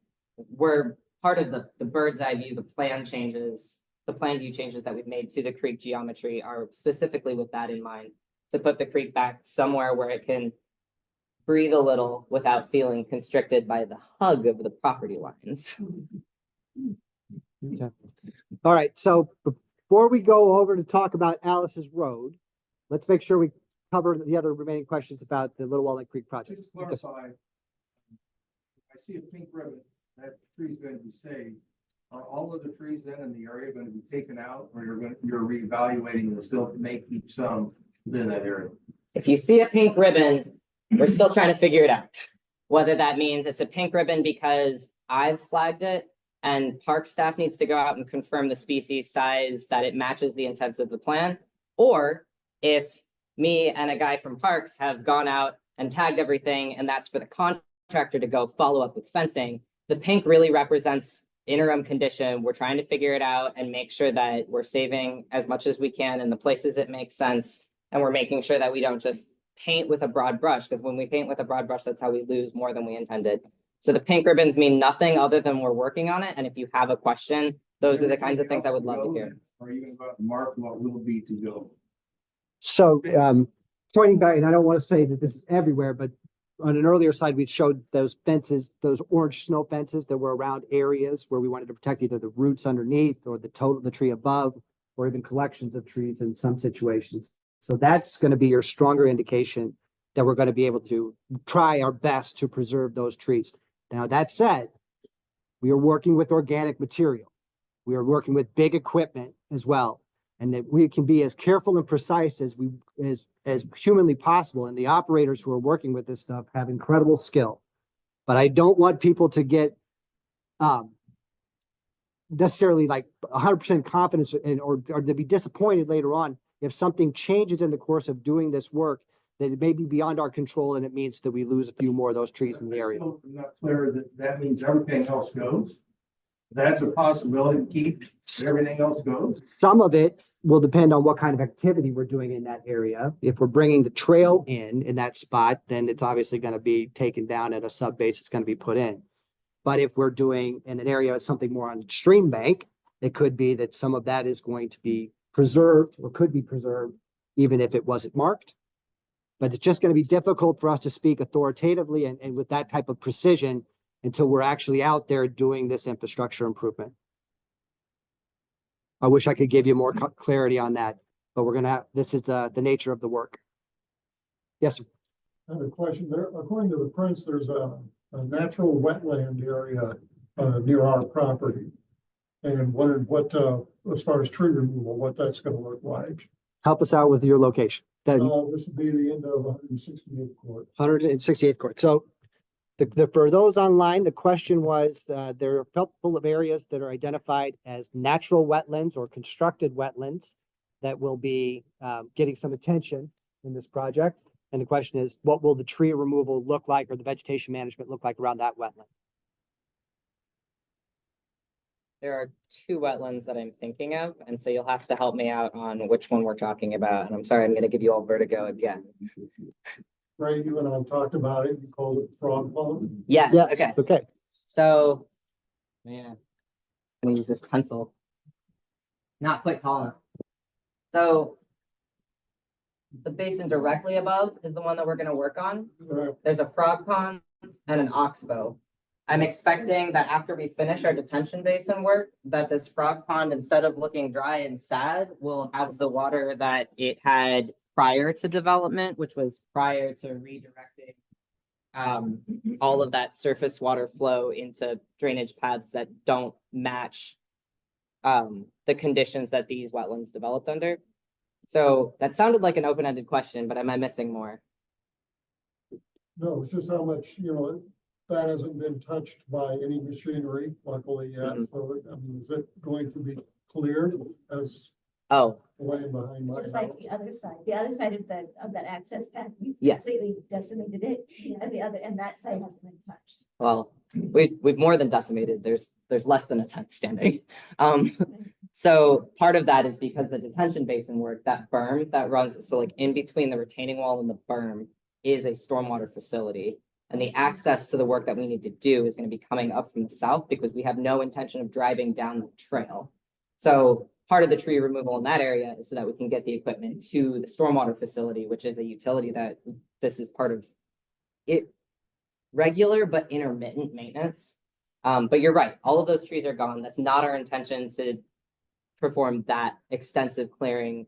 we're part of the bird's eye view, the plan view changes that we've made to the creek geometry are specifically with that in mind, to put the creek back somewhere where it can breathe a little without feeling constricted by the hug of the property lines. Okay. All right. So before we go over to talk about Alice's Road, let's make sure we cover the other remaining questions about the Little Walnut Creek project. Just to clarify, I see a pink ribbon, that tree's going to be saved. Are all of the trees then in the area going to be taken out, or you're reevaluating the still to make keep some within that area? If you see a pink ribbon, we're still trying to figure it out. Whether that means it's a pink ribbon because I've flagged it and park staff needs to go out and confirm the species size that it matches the intents of the plan. Or if me and a guy from parks have gone out and tagged everything and that's for the contractor to go follow up with fencing, the pink really represents interim condition. We're trying to figure it out and make sure that we're saving as much as we can in the places it makes sense. And we're making sure that we don't just paint with a broad brush, because when we paint with a broad brush, that's how we lose more than we intended. So the pink ribbons mean nothing other than we're working on it. And if you have a question, those are the kinds of things I would love to hear. Are you going to mark what will be to go? So, pointing back, and I don't want to say that this is everywhere, but on an earlier slide, we showed those fences, those orange snow fences that were around areas where we wanted to protect either the roots underneath or the tree above, or even collections of trees in some situations. So that's going to be your stronger indication that we're going to be able to try our best to preserve those trees. Now, that said, we are working with organic material. We are working with big equipment as well. And that we can be as careful and precise as humanly possible. And the operators who are working with this stuff have incredible skill. But I don't want people to get necessarily like 100% confidence or to be disappointed later on if something changes in the course of doing this work that it may be beyond our control and it means that we lose a few more of those trees in the area. I'm not clear that means everything else goes. That's a possibility to keep everything else goes. Some of it will depend on what kind of activity we're doing in that area. If we're bringing the trail in that spot, then it's obviously going to be taken down at a sub base. It's going to be put in. But if we're doing in an area something more on the stream bank, it could be that some of that is going to be preserved or could be preserved even if it wasn't marked. But it's just going to be difficult for us to speak authoritatively and with that type of precision until we're actually out there doing this infrastructure improvement. I wish I could give you more clarity on that, but we're going to have, this is the nature of the work. Yes, sir. I have a question there. According to the prints, there's a natural wetland area near our property. And wondered what, as far as tree removal, what that's going to look like. Help us out with your location. That This would be the end of 168th Court. 168th court. So for those online, the question was, there are a couple of areas that are identified as natural wetlands or constructed wetlands that will be getting some attention in this project. And the question is, what will the tree removal look like or the vegetation management look like around that wetland? There are two wetlands that I'm thinking of, and so you'll have to help me out on which one we're talking about. And I'm sorry, I'm going to give you all vertigo again. Ray, you and I talked about it. You called it frog pond. Yes, okay. Okay. So, man, I'm gonna use this pencil. Not quite tall enough. So the basin directly above is the one that we're gonna work on. There's a frog pond and an oxbow. I'm expecting that after we finish our detention basin work, that this frog pond, instead of looking dry and sad, will have the water that it had prior to development, which was prior to redirecting all of that surface water flow into drainage paths that don't match the conditions that these wetlands developed under. So that sounded like an open-ended question, but am I missing more? No, it's just how much, that hasn't been touched by any machinery, luckily yet. So, I mean, is it going to be cleared as Oh, way behind my Just house? like the other side of that access path. You Yes. completely decimated it, and that side hasn't been touched. well, we've more than decimated. There's less than a tenth standing. So part of that is because the detention basin work, that berm that runs, so like in between the retaining wall and the berm is a stormwater facility. And the access to the work that we need to do is going to be coming up from the south because we have no intention of driving down the trail. So part of the tree removal in that area is so that we can get the equipment to the stormwater facility, which is a utility that this is part of it. Regular but intermittent maintenance. But you're right, all of those trees are gone. That's not our intention to perform that extensive clearing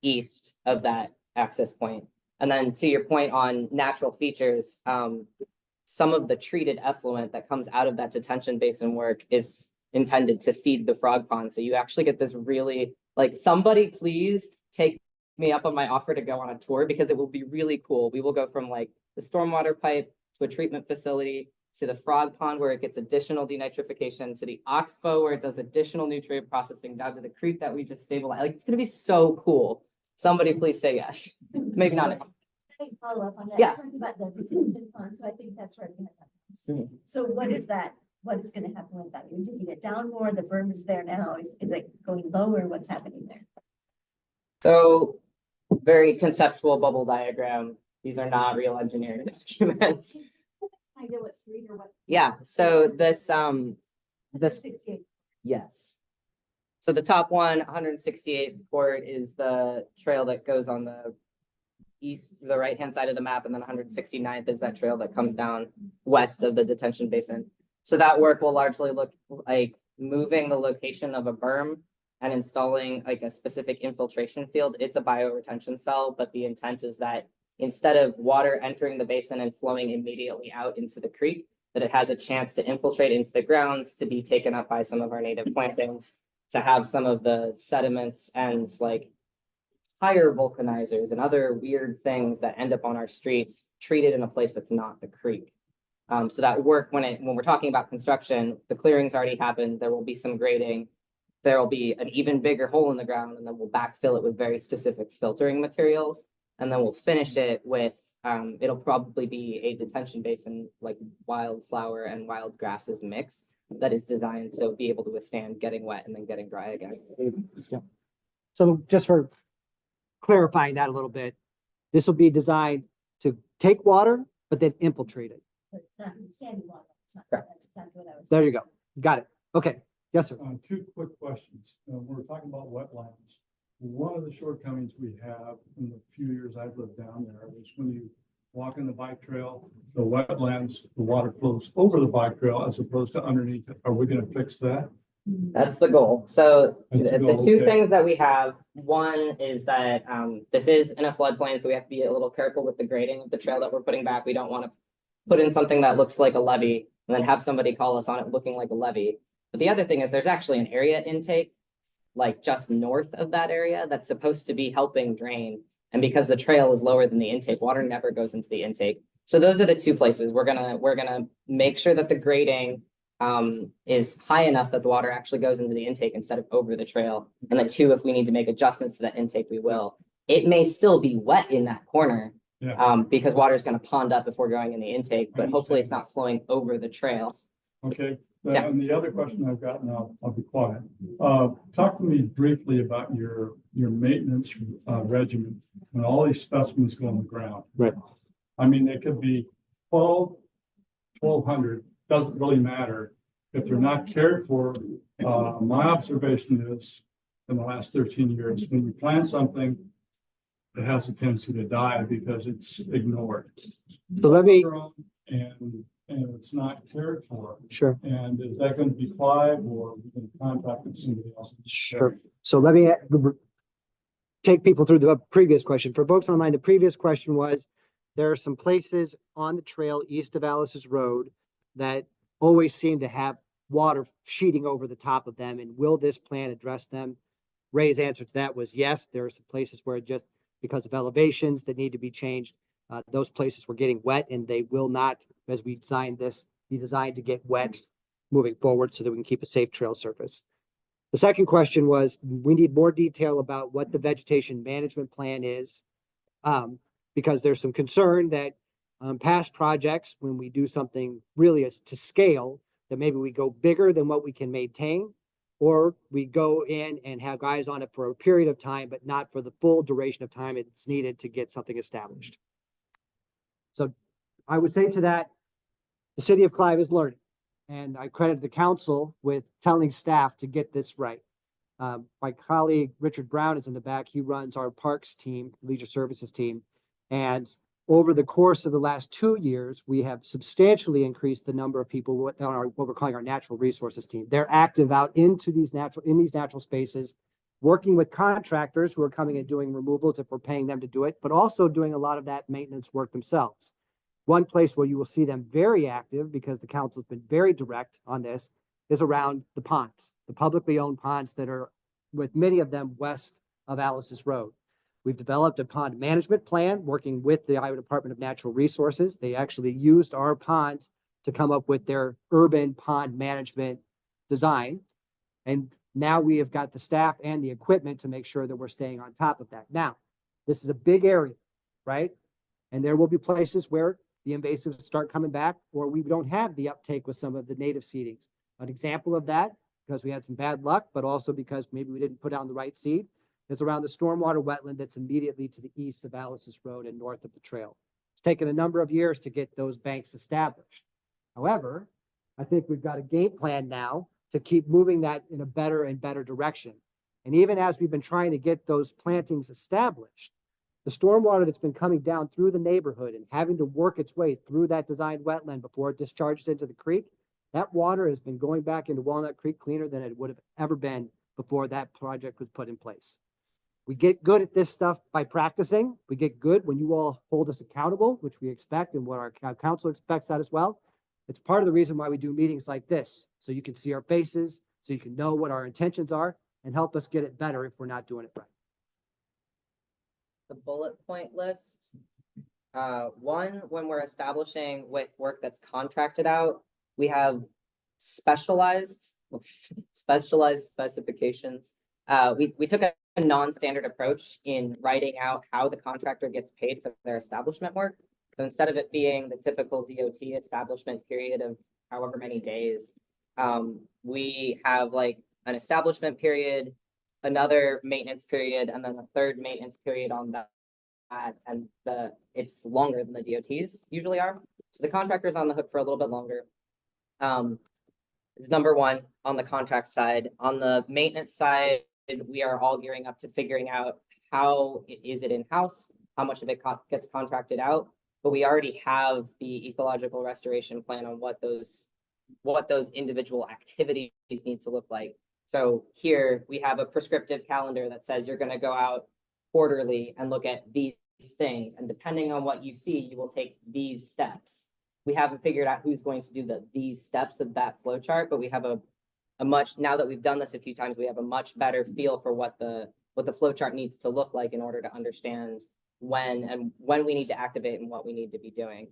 east of that access point. And then to your point on natural features, some of the treated effluent that comes out of that detention basin work is intended to feed the frog pond. So you actually get this really, like, somebody please take me up on my offer to go on a tour because it will be really cool. We will go from like the stormwater pipe to a treatment facility to the frog pond where it gets additional denitrification, to the oxbow where it does additional nutrient processing, down to the creek that we just stabilized. Like, it's gonna be so cool. Somebody please say yes. Maybe not. I think follow up on that. Yeah. You're talking about the detention pond, so I think that's where we have that. Mhm. So what is that? What is gonna happen with that? You're taking it down more, the berm is there now, is it going lower? What's happening there? So very conceptual bubble diagram. These are not real engineering documents. I know what's green or what. Yeah, so this, this, 68. yes. So the top one, 168th court, is the trail that goes on the east, the right-hand side of the map, and then 169th is that trail that comes down west of the detention basin. So that work will largely look like moving the location of a berm and installing like a specific infiltration field. It's a bioretention cell, but the intent is that instead of water entering the basin and flowing immediately out into the creek, that it has a chance to infiltrate into the grounds, to be taken up by some of our native plantings, to have some of the sediments and like tire vulcanizers and other weird things that end up on our streets treated in a place that's not the creek. So that work, when we're talking about construction, the clearing's already happened. There will be some grading. There will be an even bigger hole in the ground, and then we'll backfill it with very specific filtering materials. And then we'll finish it with, it'll probably be a detention basin, like wildflower and wild grasses mix that is designed to be able to withstand getting wet and then getting dry again. So just for clarifying that a little bit, this will be designed to take water, but then infiltrate it. But it's not standing water. It's not- Correct. That's exactly what I was. There you go. Got it. Okay. Yes, sir. Two quick questions. We're talking about wetlands. One of the shortcomings we have in the few years I've lived down there is when you walk on the bike trail, the wetlands, the water flows over the bike trail as opposed to underneath it. Are we gonna fix that? That's the goal. So That's the the goal, two okay. things that we have, one is that this is in a floodplain, so we have to be a little careful with the grading of the trail that we're putting back. We don't want to put in something that looks like a levee and then have somebody call us on it looking like a levee. But the other thing is there's actually an area intake, like just north of that area, that's supposed to be helping drain. And because the trail is lower than the intake, water never goes into the intake. So those are the two places. We're gonna make sure that the grading is high enough that the water actually goes into the intake instead of over the trail. And then two, if we need to make adjustments to that intake, we will. It may still be wet in that corner, Yeah. because water is gonna pond up before going in the intake, but hopefully it's not flowing over the trail. Okay, Yeah. and the other question I've got, now I'll be quiet. Talk to me briefly about your maintenance regimen when all these specimens go on the ground. Right. I mean, it could be 1,200, doesn't really matter. If they're not cared for, my observation is in the last 13 years, when you plant something, it has a tendency to die because it's ignored. So let me, And it's not cared for. sure, And is that going to be Clive or we can contact somebody else? sure. So let me take people through the previous question. For folks online, the previous question was, there are some places on the trail east of Alice's Road that always seem to have water sheeting over the top of them. And will this plan address them? Ray's answer to that was yes. There are some places where just because of elevations that need to be changed, those places were getting wet and they will not, as we designed this, be designed to get wet moving forward so that we can keep a safe trail surface. The second question was, we need more detail about what the vegetation management plan is. Because there's some concern that past projects, when we do something really as to scale, that maybe we go bigger than what we can maintain, or we go in and have guys on it for a period of time, but not for the full duration of time it's needed to get something established. So I would say to that, the city of Clive is learning, and I credit the council with telling staff to get this right. My colleague, Richard Brown, is in the back. He runs our parks team, leisure services team. And over the course of the last 2 years, we have substantially increased the number of people what we're calling our natural resources team. They're active out into these natural spaces, working with contractors who are coming and doing removals if we're paying them to do it, but also doing a lot of that maintenance work themselves. One place where you will see them very active, because the council's been very direct on this, is around the ponds, the publicly owned ponds that are, with many of them west of Alice's Road. We've developed a pond management plan working with the Iowa Department of Natural Resources. They actually used our ponds to come up with their urban pond management design. And now we have got the staff and the equipment to make sure that we're staying on top of that. Now, this is a big area, right? And there will be places where the invasives start coming back, or we don't have the uptake with some of the native seedings. An example of that, because we had some bad luck, but also because maybe we didn't put down the right seed, is around the stormwater wetland that's immediately to the east of Alice's Road and north of the trail. It's taken a number of years to get those banks established. However, I think we've got a game plan now to keep moving that in a better and better direction. And even as we've been trying to get those plantings established, the stormwater that's been coming down through the neighborhood and having to work its way through that designed wetland before it discharges into the creek, that water has been going back into Walnut Creek cleaner than it would have ever been before that project was put in place. We get good at this stuff by practicing. We get good when you all hold us accountable, which we expect and what our council expects that as well. It's part of the reason why we do meetings like this, so you can see our faces, so you can know what our intentions are and help us get it better if we're not doing it right. The bullet point list. One, when we're establishing with work that's contracted out, we have specialized specifications. We took a non-standard approach in writing out how the contractor gets paid for their establishment work. So instead of it being the typical DOT establishment period of however many days, we have like an establishment period, another maintenance period, and then a third maintenance period on that. And it's longer than the DOTs usually are. So the contractor's on the hook for a little bit longer. Is number one on the contract side. On the maintenance side, we are all gearing up to figuring out how is it in-house, how much of it gets contracted out. But we already have the ecological restoration plan on what those individual activities need to look like. So here we have a prescriptive calendar that says you're going to go out quarterly and look at these things. And depending on what you see, you will take these steps. We haven't figured out who's going to do these steps of that flow chart, but we have a much, now that we've done this a few times, we have a much better feel for what the flow chart needs to look like in order to understand when we need to activate and what we need to be doing.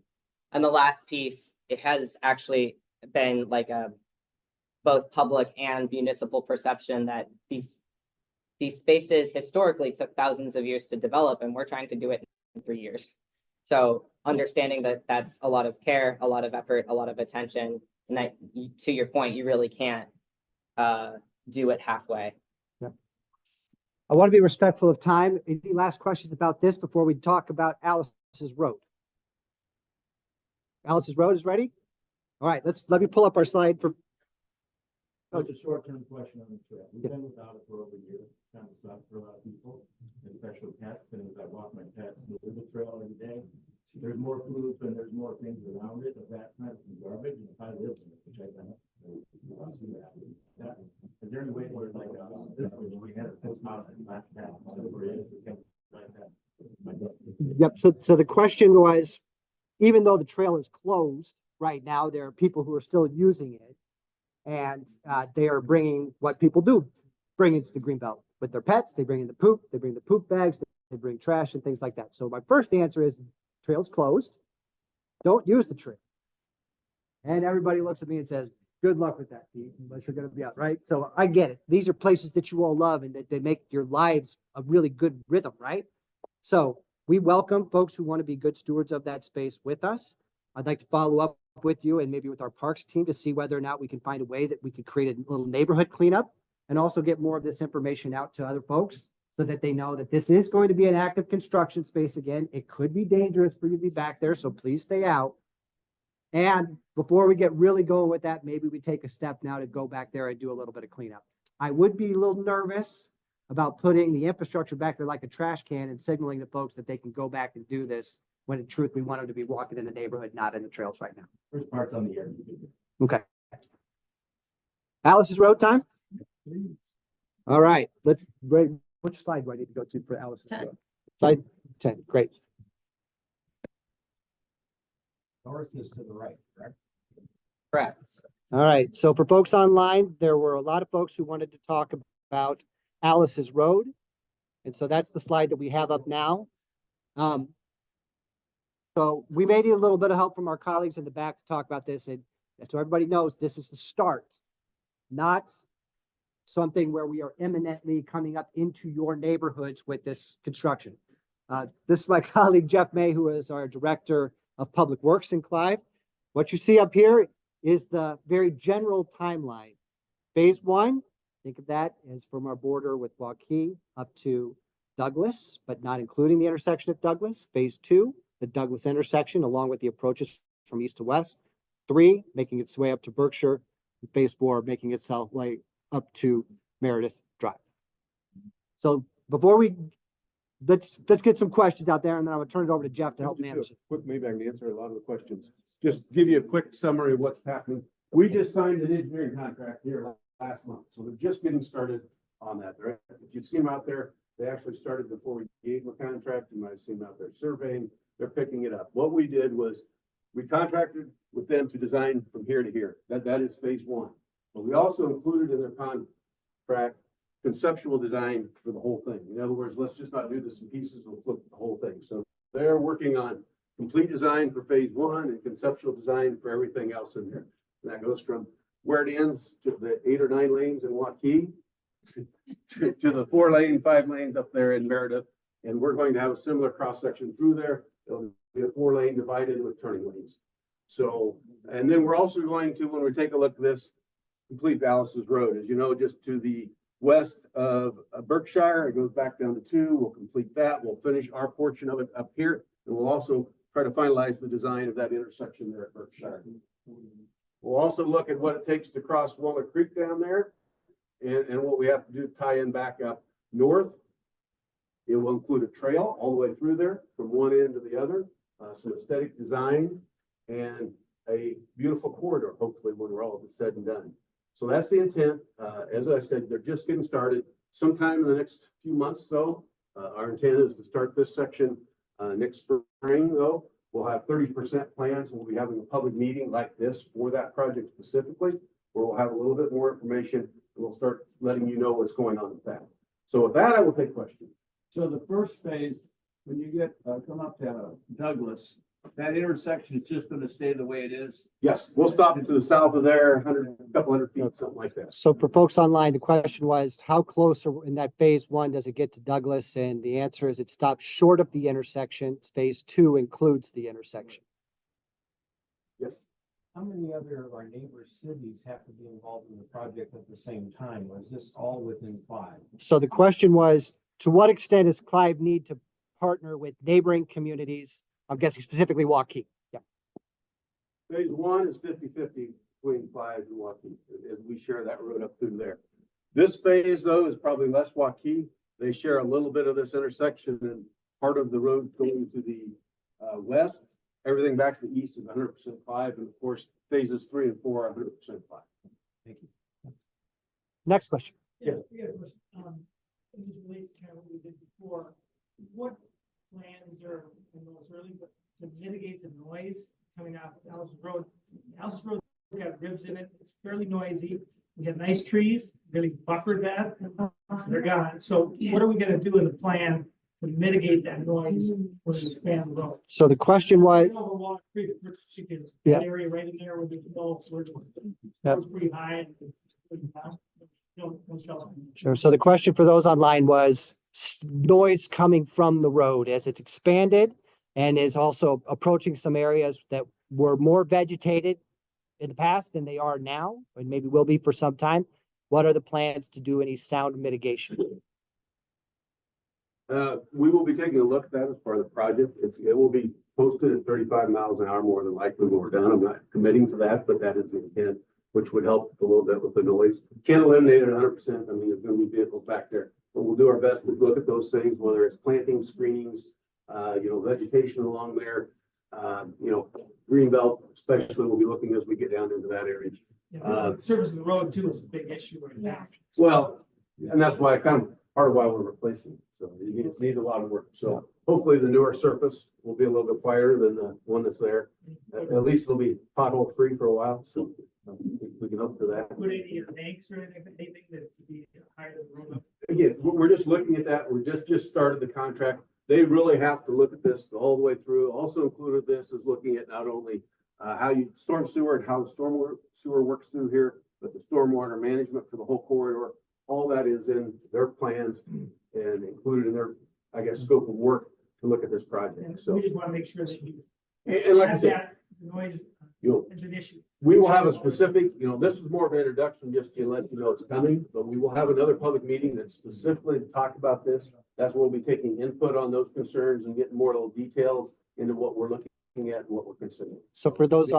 And the last piece, it has actually been like a both public and municipal perception that these spaces historically took thousands of years to develop, and we're trying to do it in 3 years. So understanding that that's a lot of care, a lot of effort, a lot of attention, and that to your point, you really can't do it halfway. I want to be respectful of time. Any last questions about this before we talk about Alice's Road? Alice's Road is ready? All right, let me pull up our slide for. It's a short-term question on the trail. We've been without it for over a year. It's kind of sucked for a lot of people, especially pets. And as I walk my pets through the trail every day, there's more food and there's more things around it of that kind of garbage. And if I live in it, which I don't, is there any way where like we had a post out and back that like that? Yep. So the question was, even though the trail is closed right now, there are people who are still using it. And they are bringing what people do, bring into the Greenbelt with their pets. They bring in the poop, they bring the poop bags, they bring trash and things like that. So my first answer is trail's closed. Don't use the trail. And everybody looks at me and says, good luck with that, Pete, unless you're going to be out, right? So I get it. These are places that you all love and that they make your lives a really good rhythm, right? So we welcome folks who want to be good stewards of that space with us. I'd like to follow up with you and maybe with our parks team to see whether or not we can find a way that we could create a little neighborhood cleanup and also get more of this information out to other folks so that they know that this is going to be an active construction space again. It could be dangerous for you to be back there, so please stay out. And before we get really going with that, maybe we take a step now to go back there and do a little bit of cleanup. I would be a little nervous about putting the infrastructure back there like a trash can and signaling to folks that they can go back and do this when in truth we want them to be walking in the neighborhood, not in the trails right now. First part's on the air. Okay. Alice's Road time? All right, which slide do I need to go to for Alice's 10. Road? Slide 10, great. North is to the right, correct? Correct. All right, so for folks online, there were a lot of folks who wanted to talk about Alice's Road. And so that's the slide that we have up now. So we may need a little bit of help from our colleagues in the back to talk about this. And so everybody knows this is the start, not something where we are imminently coming up into your neighborhoods with this construction. This is my colleague, Jeff May, who is our Director of Public Works in Clive. What you see up here is the very general timeline. Phase 1, think of that as from our border with Waukee up to Douglas, but not including the intersection of Douglas. Phase 2, the Douglas intersection, along with the approaches from east to west. 3, making its way up to Berkshire. And Phase 4, making itself way up to Meredith Drive. So before we, let's get some questions out there, and then I'm gonna turn it over to Jeff to help manage it. Quick, maybe I can answer a lot of the questions. Just give you a quick summary of what's happening. We just signed an engineering contract here last month, so we're just getting started on that. Right? If you've seen them out there, they actually started before we gave them a contract. You might have seen them out there surveying. They're picking it up. What we did was we contracted with them to design from here to here. That is phase 1. But we also included in their contract conceptual design for the whole thing. In other words, let's just not do this in pieces, we'll flip the whole thing. So they're working on complete design for phase 1 and conceptual design for everything else in there. And that goes from where it ends to the 8 or 9 lanes in Waukee to the 4 lane, 5 lanes up there in Meredith. And we're going to have a similar cross section through there. It'll be a 4 lane divided with turning lanes. So, and then we're also going to, when we take a look at this, complete Alice's Road. As you know, just to the west of Berkshire, it goes back down to 2. We'll complete that. We'll finish our portion of it up here. And we'll also try to finalize the design of that intersection there at Berkshire. We'll also look at what it takes to cross Walnut Creek down there and what we have to do to tie in back up north. It will include a trail all the way through there from one end to the other, some aesthetic design and a beautiful corridor, hopefully when we're all said and done. So that's the intent. As I said, they're just getting started. Sometime in the next few months, though, our intent is to start this section next spring, though. We'll have 30% plans, and we'll be having a public meeting like this for that project specifically, where we'll have a little bit more information, and we'll start letting you know what's going on with that. So with that, I will take questions. So the first phase, when you get, come up to Douglas, that intersection is just gonna stay the way it is? Yes, we'll stop to the south of there, a couple hundred feet, something like that. So for folks online, the question was, how close in that phase 1 does it get to Douglas? And the answer is it stops short of the intersection. Phase 2 includes the intersection. Yes. How many other of our neighbor cities have to be involved in the project at the same time, or is this all within Clive? So the question was, to what extent does Clive need to partner with neighboring communities? I'm guessing specifically Waukee. Yeah. Phase 1 is 50-50 between Clive and Waukee, as we share that road up through there. This phase, though, is probably less Waukee. They share a little bit of this intersection, and part of the road going to the west. Everything back to the east is 100% Clive, and of course, phases 3 and 4 are 100% Clive. Thank you. Next question. Yeah, we got a question. It just relates to kind of what we did before. What plans are, in those early, but to mitigate the noise coming off of Alice's Road? Alice's Road got ribs in it. It's fairly noisy. We have nice trees, really buffered that. They're gone. So what are we gonna do in the plan to mitigate that noise when we expand the road? So the question was, Yeah. That area right in there where the road's pretty high. And no shelter. sure. So the question for those online was noise coming from the road as it's expanded and is also approaching some areas that were more vegetated in the past than they are now, and maybe will be for some time. What are the plans to do any sound mitigation? We will be taking a look at that as part of the project. It will be posted at 35 miles an hour more than likely when we're done. I'm not committing to that, but that is the intent, which would help a little bit with the noise. Can't eliminate it 100%. I mean, there's going to be vehicles back there, but we'll do our best to look at those things, whether it's planting, screenings, vegetation along there, green belt, especially we'll be looking as we get down into that area. Service of the road too is a big issue right now. Well, and that's why part of why we're replacing it. So it needs a lot of work. So hopefully the newer surface will be a little bit quieter than the one that's there. At least it'll be pothole free for a while. So We can hope for that. Would any of the banks or anything that could be higher than the road? Again, we're just looking at that. We're just started the contract. They really have to look at this all the way through. Also included this is looking at not only how you storm sewer and how the storm sewer works through here, but the stormwater management for the whole corridor. All that is in their plans and included in their, I guess, scope of work to look at this project. And So, we just want to make sure that you and like I have said, that noise you'll, as an issue. we will have a specific, this is more of an introduction just to let you know it's coming, but we will have another public meeting that's specifically to talk about this. That's where we'll be taking input on those concerns and getting more little details into what we're looking at and what we're considering. So for those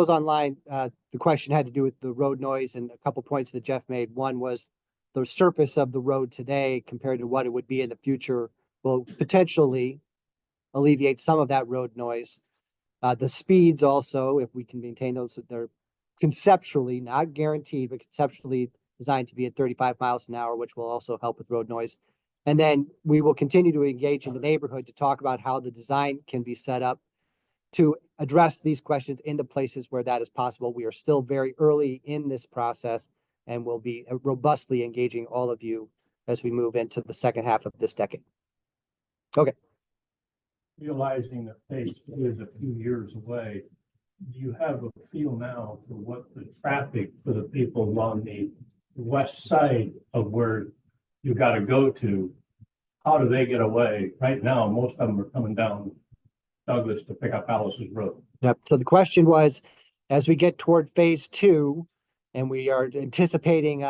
online, the question had to do with the road noise and a couple points that Jeff made. One was the surface of the road today compared to what it would be in the future will potentially alleviate some of that road noise. The speeds also, if we can maintain those, they're conceptually, not guaranteed, but conceptually designed to be at 35 miles an hour, which will also help with road noise. And then we will continue to engage in the neighborhood to talk about how the design can be set up to address these questions in the places where that is possible. We are still very early in this process and will be robustly engaging all of you as we move into the second half of this decade. Okay. Realizing that phase two is a few years away, do you have a feel now for what the traffic for the people on the west side of where you got to go to, how do they get away? Right now, most of them are coming down Douglas to pick up Alice's Road. Yep. So the question was, as we get toward phase two, and we are anticipating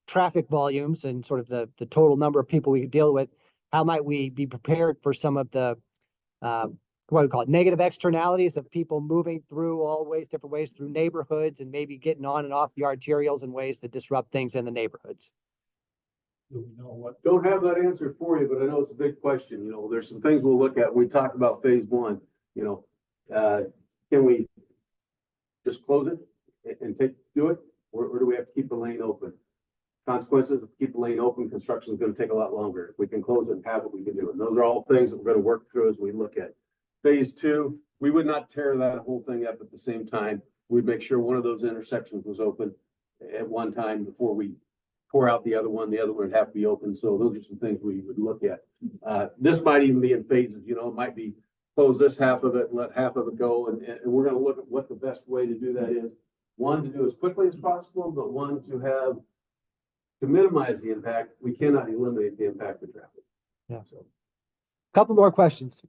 traffic volumes and sort of the total number of people we could deal with, how might we be prepared for some of the what do we call it, negative externalities of people moving through all ways, different ways through neighborhoods and maybe getting on and off the arterials in ways that disrupt things in the neighborhoods? Do we know what? Don't have that answer for you, but I know it's a big question. There's some things we'll look at. We talked about phase one, can we just close it and do it? Or do we have to keep the lane open? Consequences of keep the lane open, construction is going to take a lot longer. If we can close it and have it, we can do it. And those are all things that we're going to work through as we look at phase two. We would not tear that whole thing up at the same time. We'd make sure one of those intersections was open at one time before we pour out the other one. The other one would have to be open. So those are some things we would look at. This might even be in phases, it might be close this half of it and let half of it go. And we're going to look at what the best way to do that is. One, to do as quickly as possible, but one, to minimize the impact. We cannot eliminate the impact of traffic. Yeah. So, couple more questions.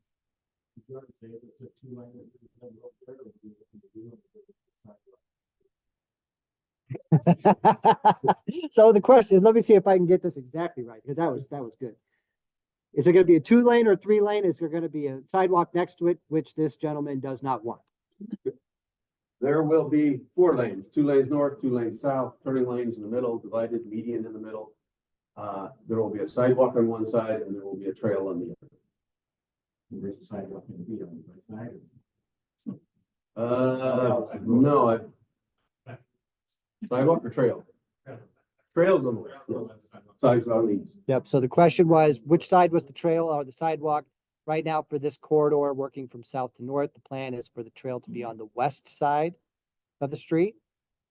So the question, let me see if I can get this exactly right, because that was good. Is it going to be a 2-lane or 3-lane? Is there going to be a sidewalk next to it, which this gentleman does not want? There will be 4 lanes, 2 lanes north, 2 lanes south, turning lanes in the middle, divided median in the middle. There will be a sidewalk on one side and there will be a trail on the other. There's a sidewalk in the beat on the right side. No. Sidewalk or trail? Trails on the west. Sides on the east. Yep. So the question was, which side was the trail or the sidewalk? Right now for this corridor, working from south to north, the plan is for the trail to be on the west side of the street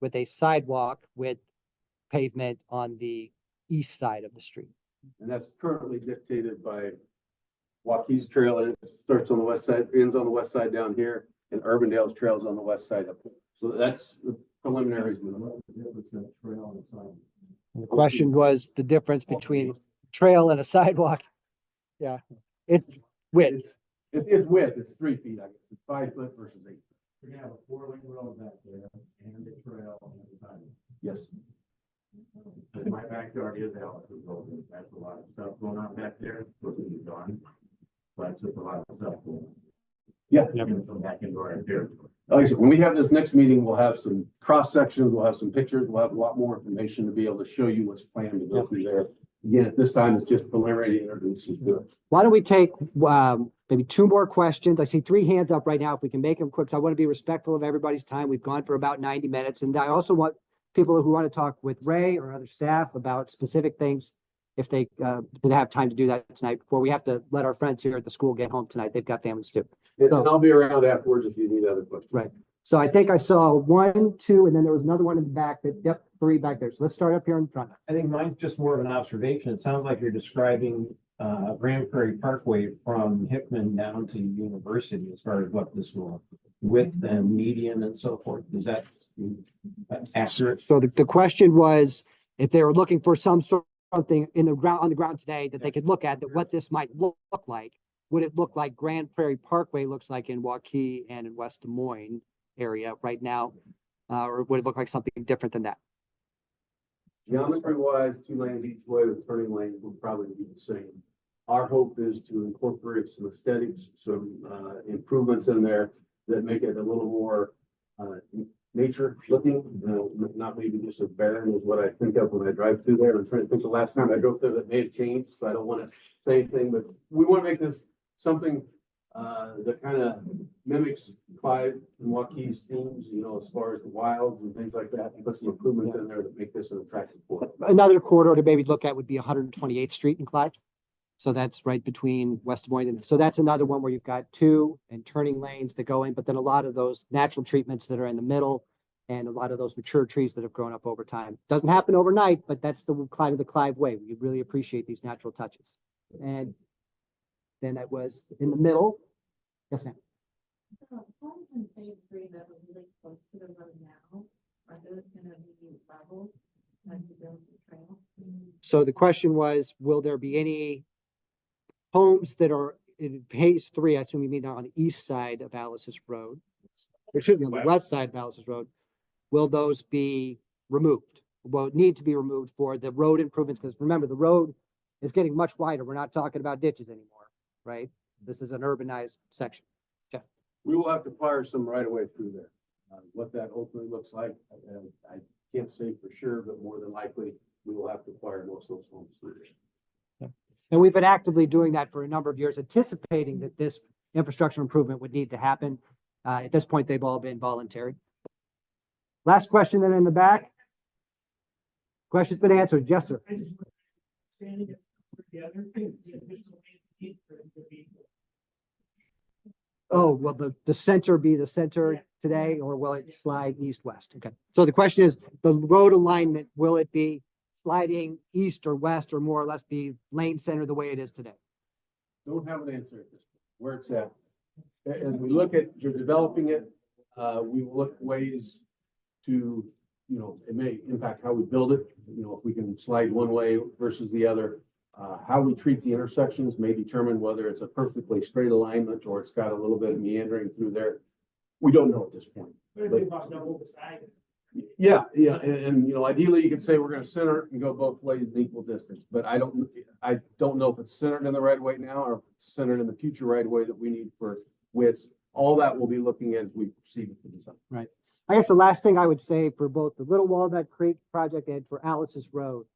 with a sidewalk with pavement on the east side of the street. And that's currently dictated by Waukees Trail, and it starts on the west side, ends on the west side down here, and Urbandale's Trail is on the west side up there. So that's the preliminaries. And the question was the difference between trail and a sidewalk. Yeah, it's width. It's width, it's 3 feet, I guess. It's 5 foot versus 8. We're gonna have a 4-lane road back there and a trail on the side. Yes. My backyard is Alice's Road. That's a lot of stuff going on back there. Supposed to be done. But it's just a lot of stuff going on. Yeah. Come back into our territory. Like I said, when we have this next meeting, we'll have some cross sections, we'll have some pictures, we'll have a lot more information to be able to show you what's planned to go through there. Again, at this time, it's just preliminary introductions to it. Why don't we take maybe 2 more questions? I see 3 hands up right now. If we can make them quick, so I want to be respectful of everybody's time. We've gone for about 90 minutes. And I also want people who want to talk with Ray or other staff about specific things, if they have time to do that tonight before we have to let our friends here at the school get home tonight. They've got families too. And I'll be around afterwards if you need other questions. Right. So I think I saw 1, 2, and then there was another one in the back that, yep, 3 back there. So let's start up here in front. I think mine's just more of an observation. It sounds like you're describing Grand Prairie Parkway from Hickman down to University as far as what this will width and median and so forth. Is that accurate? So the question was, if they were looking for something in the ground, on the ground today that they could look at, that what this might look like, would it look like Grand Prairie Parkway looks like in Waukee and in West Des Moines area right now? Or would it look like something different than that? Geometry wise, 2 lanes each way with turning lanes will probably be the same. Our hope is to incorporate some aesthetics, some improvements in there that make it a little more nature looking, not maybe just as barren as what I think of when I drive through there. I'm trying to think the last time I drove there that may have changed, so I don't want to say anything, but we want to make this something that kind of mimics Clive and Waukee's themes, as far as the wilds and things like that, and put some improvements in there that make this an attractive port. Another corridor to maybe look at would be 128th Street in Clive. So that's right between West Des Moines. And so that's another one where you've got 2 and turning lanes that go in, but then a lot of those natural treatments that are in the middle and a lot of those mature trees that have grown up over time. Doesn't happen overnight, but that's the kind of the Clive way. We really appreciate these natural touches. And then that was in the middle. Yes, ma'am. Homes in phase 3 that are really close to the road now, are those gonna be level as you build the trail? So the question was, will there be any homes that are in phase 3? I assume you mean on the east side of Alice's Road. It should be on the west side of Alice's Road. Will those be removed? Will need to be removed for the road improvements? Because remember, the road is getting much wider. We're not talking about ditches anymore, right? This is an urbanized section. Jeff. We will have to fire some right away through there. What that ultimately looks like, I can't say for sure, but more than likely, we will have to fire most of those homes through there. And we've been actively doing that for a number of years, anticipating that this infrastructure improvement would need to happen. At this point, they've all been voluntary. Last question then in the back. Question's been answered. Yes, sir. Standing it together, the additional feet for it to be. Oh, will the center be the center today, or will it slide east-west? Okay. So the question is, the road alignment, will it be sliding east or west, or more or less be lane center the way it is today? Don't have an answer at this point, where it's at. As we look at, you're developing it, we will look ways to, it may impact how we build it. If we can slide one way versus the other. How we treat the intersections may determine whether it's a perfectly straight alignment or it's got a little bit of meandering through there. We don't know at this point. But if we about double the size. Yeah, and ideally you could say we're going to center it and go both ways in equal distance, but I don't know if it's centered in the right way now or if it's centered in the future right way that we need for widths. All that we'll be looking at as we proceed with the design. Right. I guess the last thing I would say for both the Little Walnut Creek project and for Alice's Road,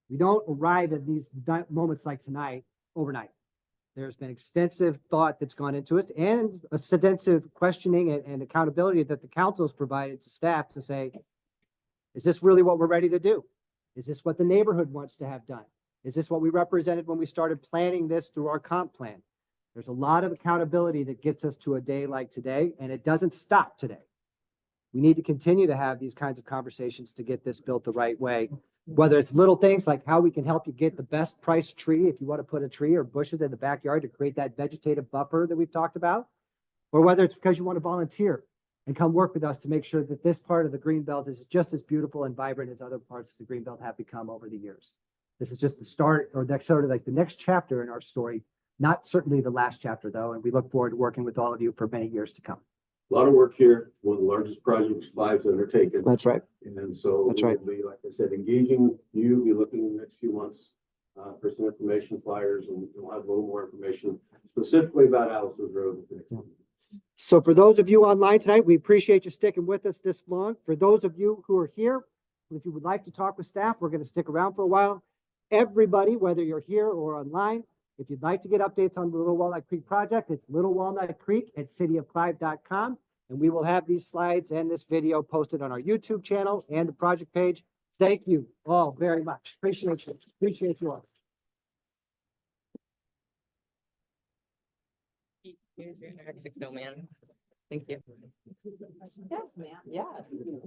we don't arrive at these moments like tonight overnight. There's been extensive thought that's gone into it and a extensive questioning and accountability that the council has provided to staff to say, is this really what we're ready to do? Is this what the neighborhood wants to have done? Is this what we represented when we started planning this through our comp plan? There's a lot of accountability that gets us to a day like today, and it doesn't stop today. We need to continue to have these kinds of conversations to get this built the right way. Whether it's little things like how we can help you get the best price tree, if you want to put a tree or bushes in the backyard to create that vegetative buffer that we've talked about, or whether it's because you want to volunteer and come work with us to make sure that this part of the Greenbelt is just as beautiful and vibrant as other parts of the Greenbelt have become over the years. This is just the start, or next sort of like the next chapter in our story, not certainly the last chapter though, and we look forward to working with all of you for many years to come. A lot of work here, one of the largest projects Clive's undertaken. That's right. And so That's right. we'll be, like I said, engaging you, be looking in the next few months for some information flyers, and we'll have a little more information specifically about Alice's Road. So for those of you online tonight, we appreciate you sticking with us this long. For those of you who are here, if you would like to talk with staff, we're going to stick around for a while. Everybody, whether you're here or online, if you'd like to get updates on the Little Walnut Creek project, it's Little Walnut Creek at cityofclive.com. And we will have these slides and this video posted on our YouTube channel and the project page. Thank you all very much. Appreciate you. Appreciate you all. Here's your anorexic snowman. Thank you. Yes, ma'am. Yeah.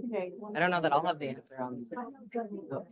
Okay. I don't know that I'll have the answer on. So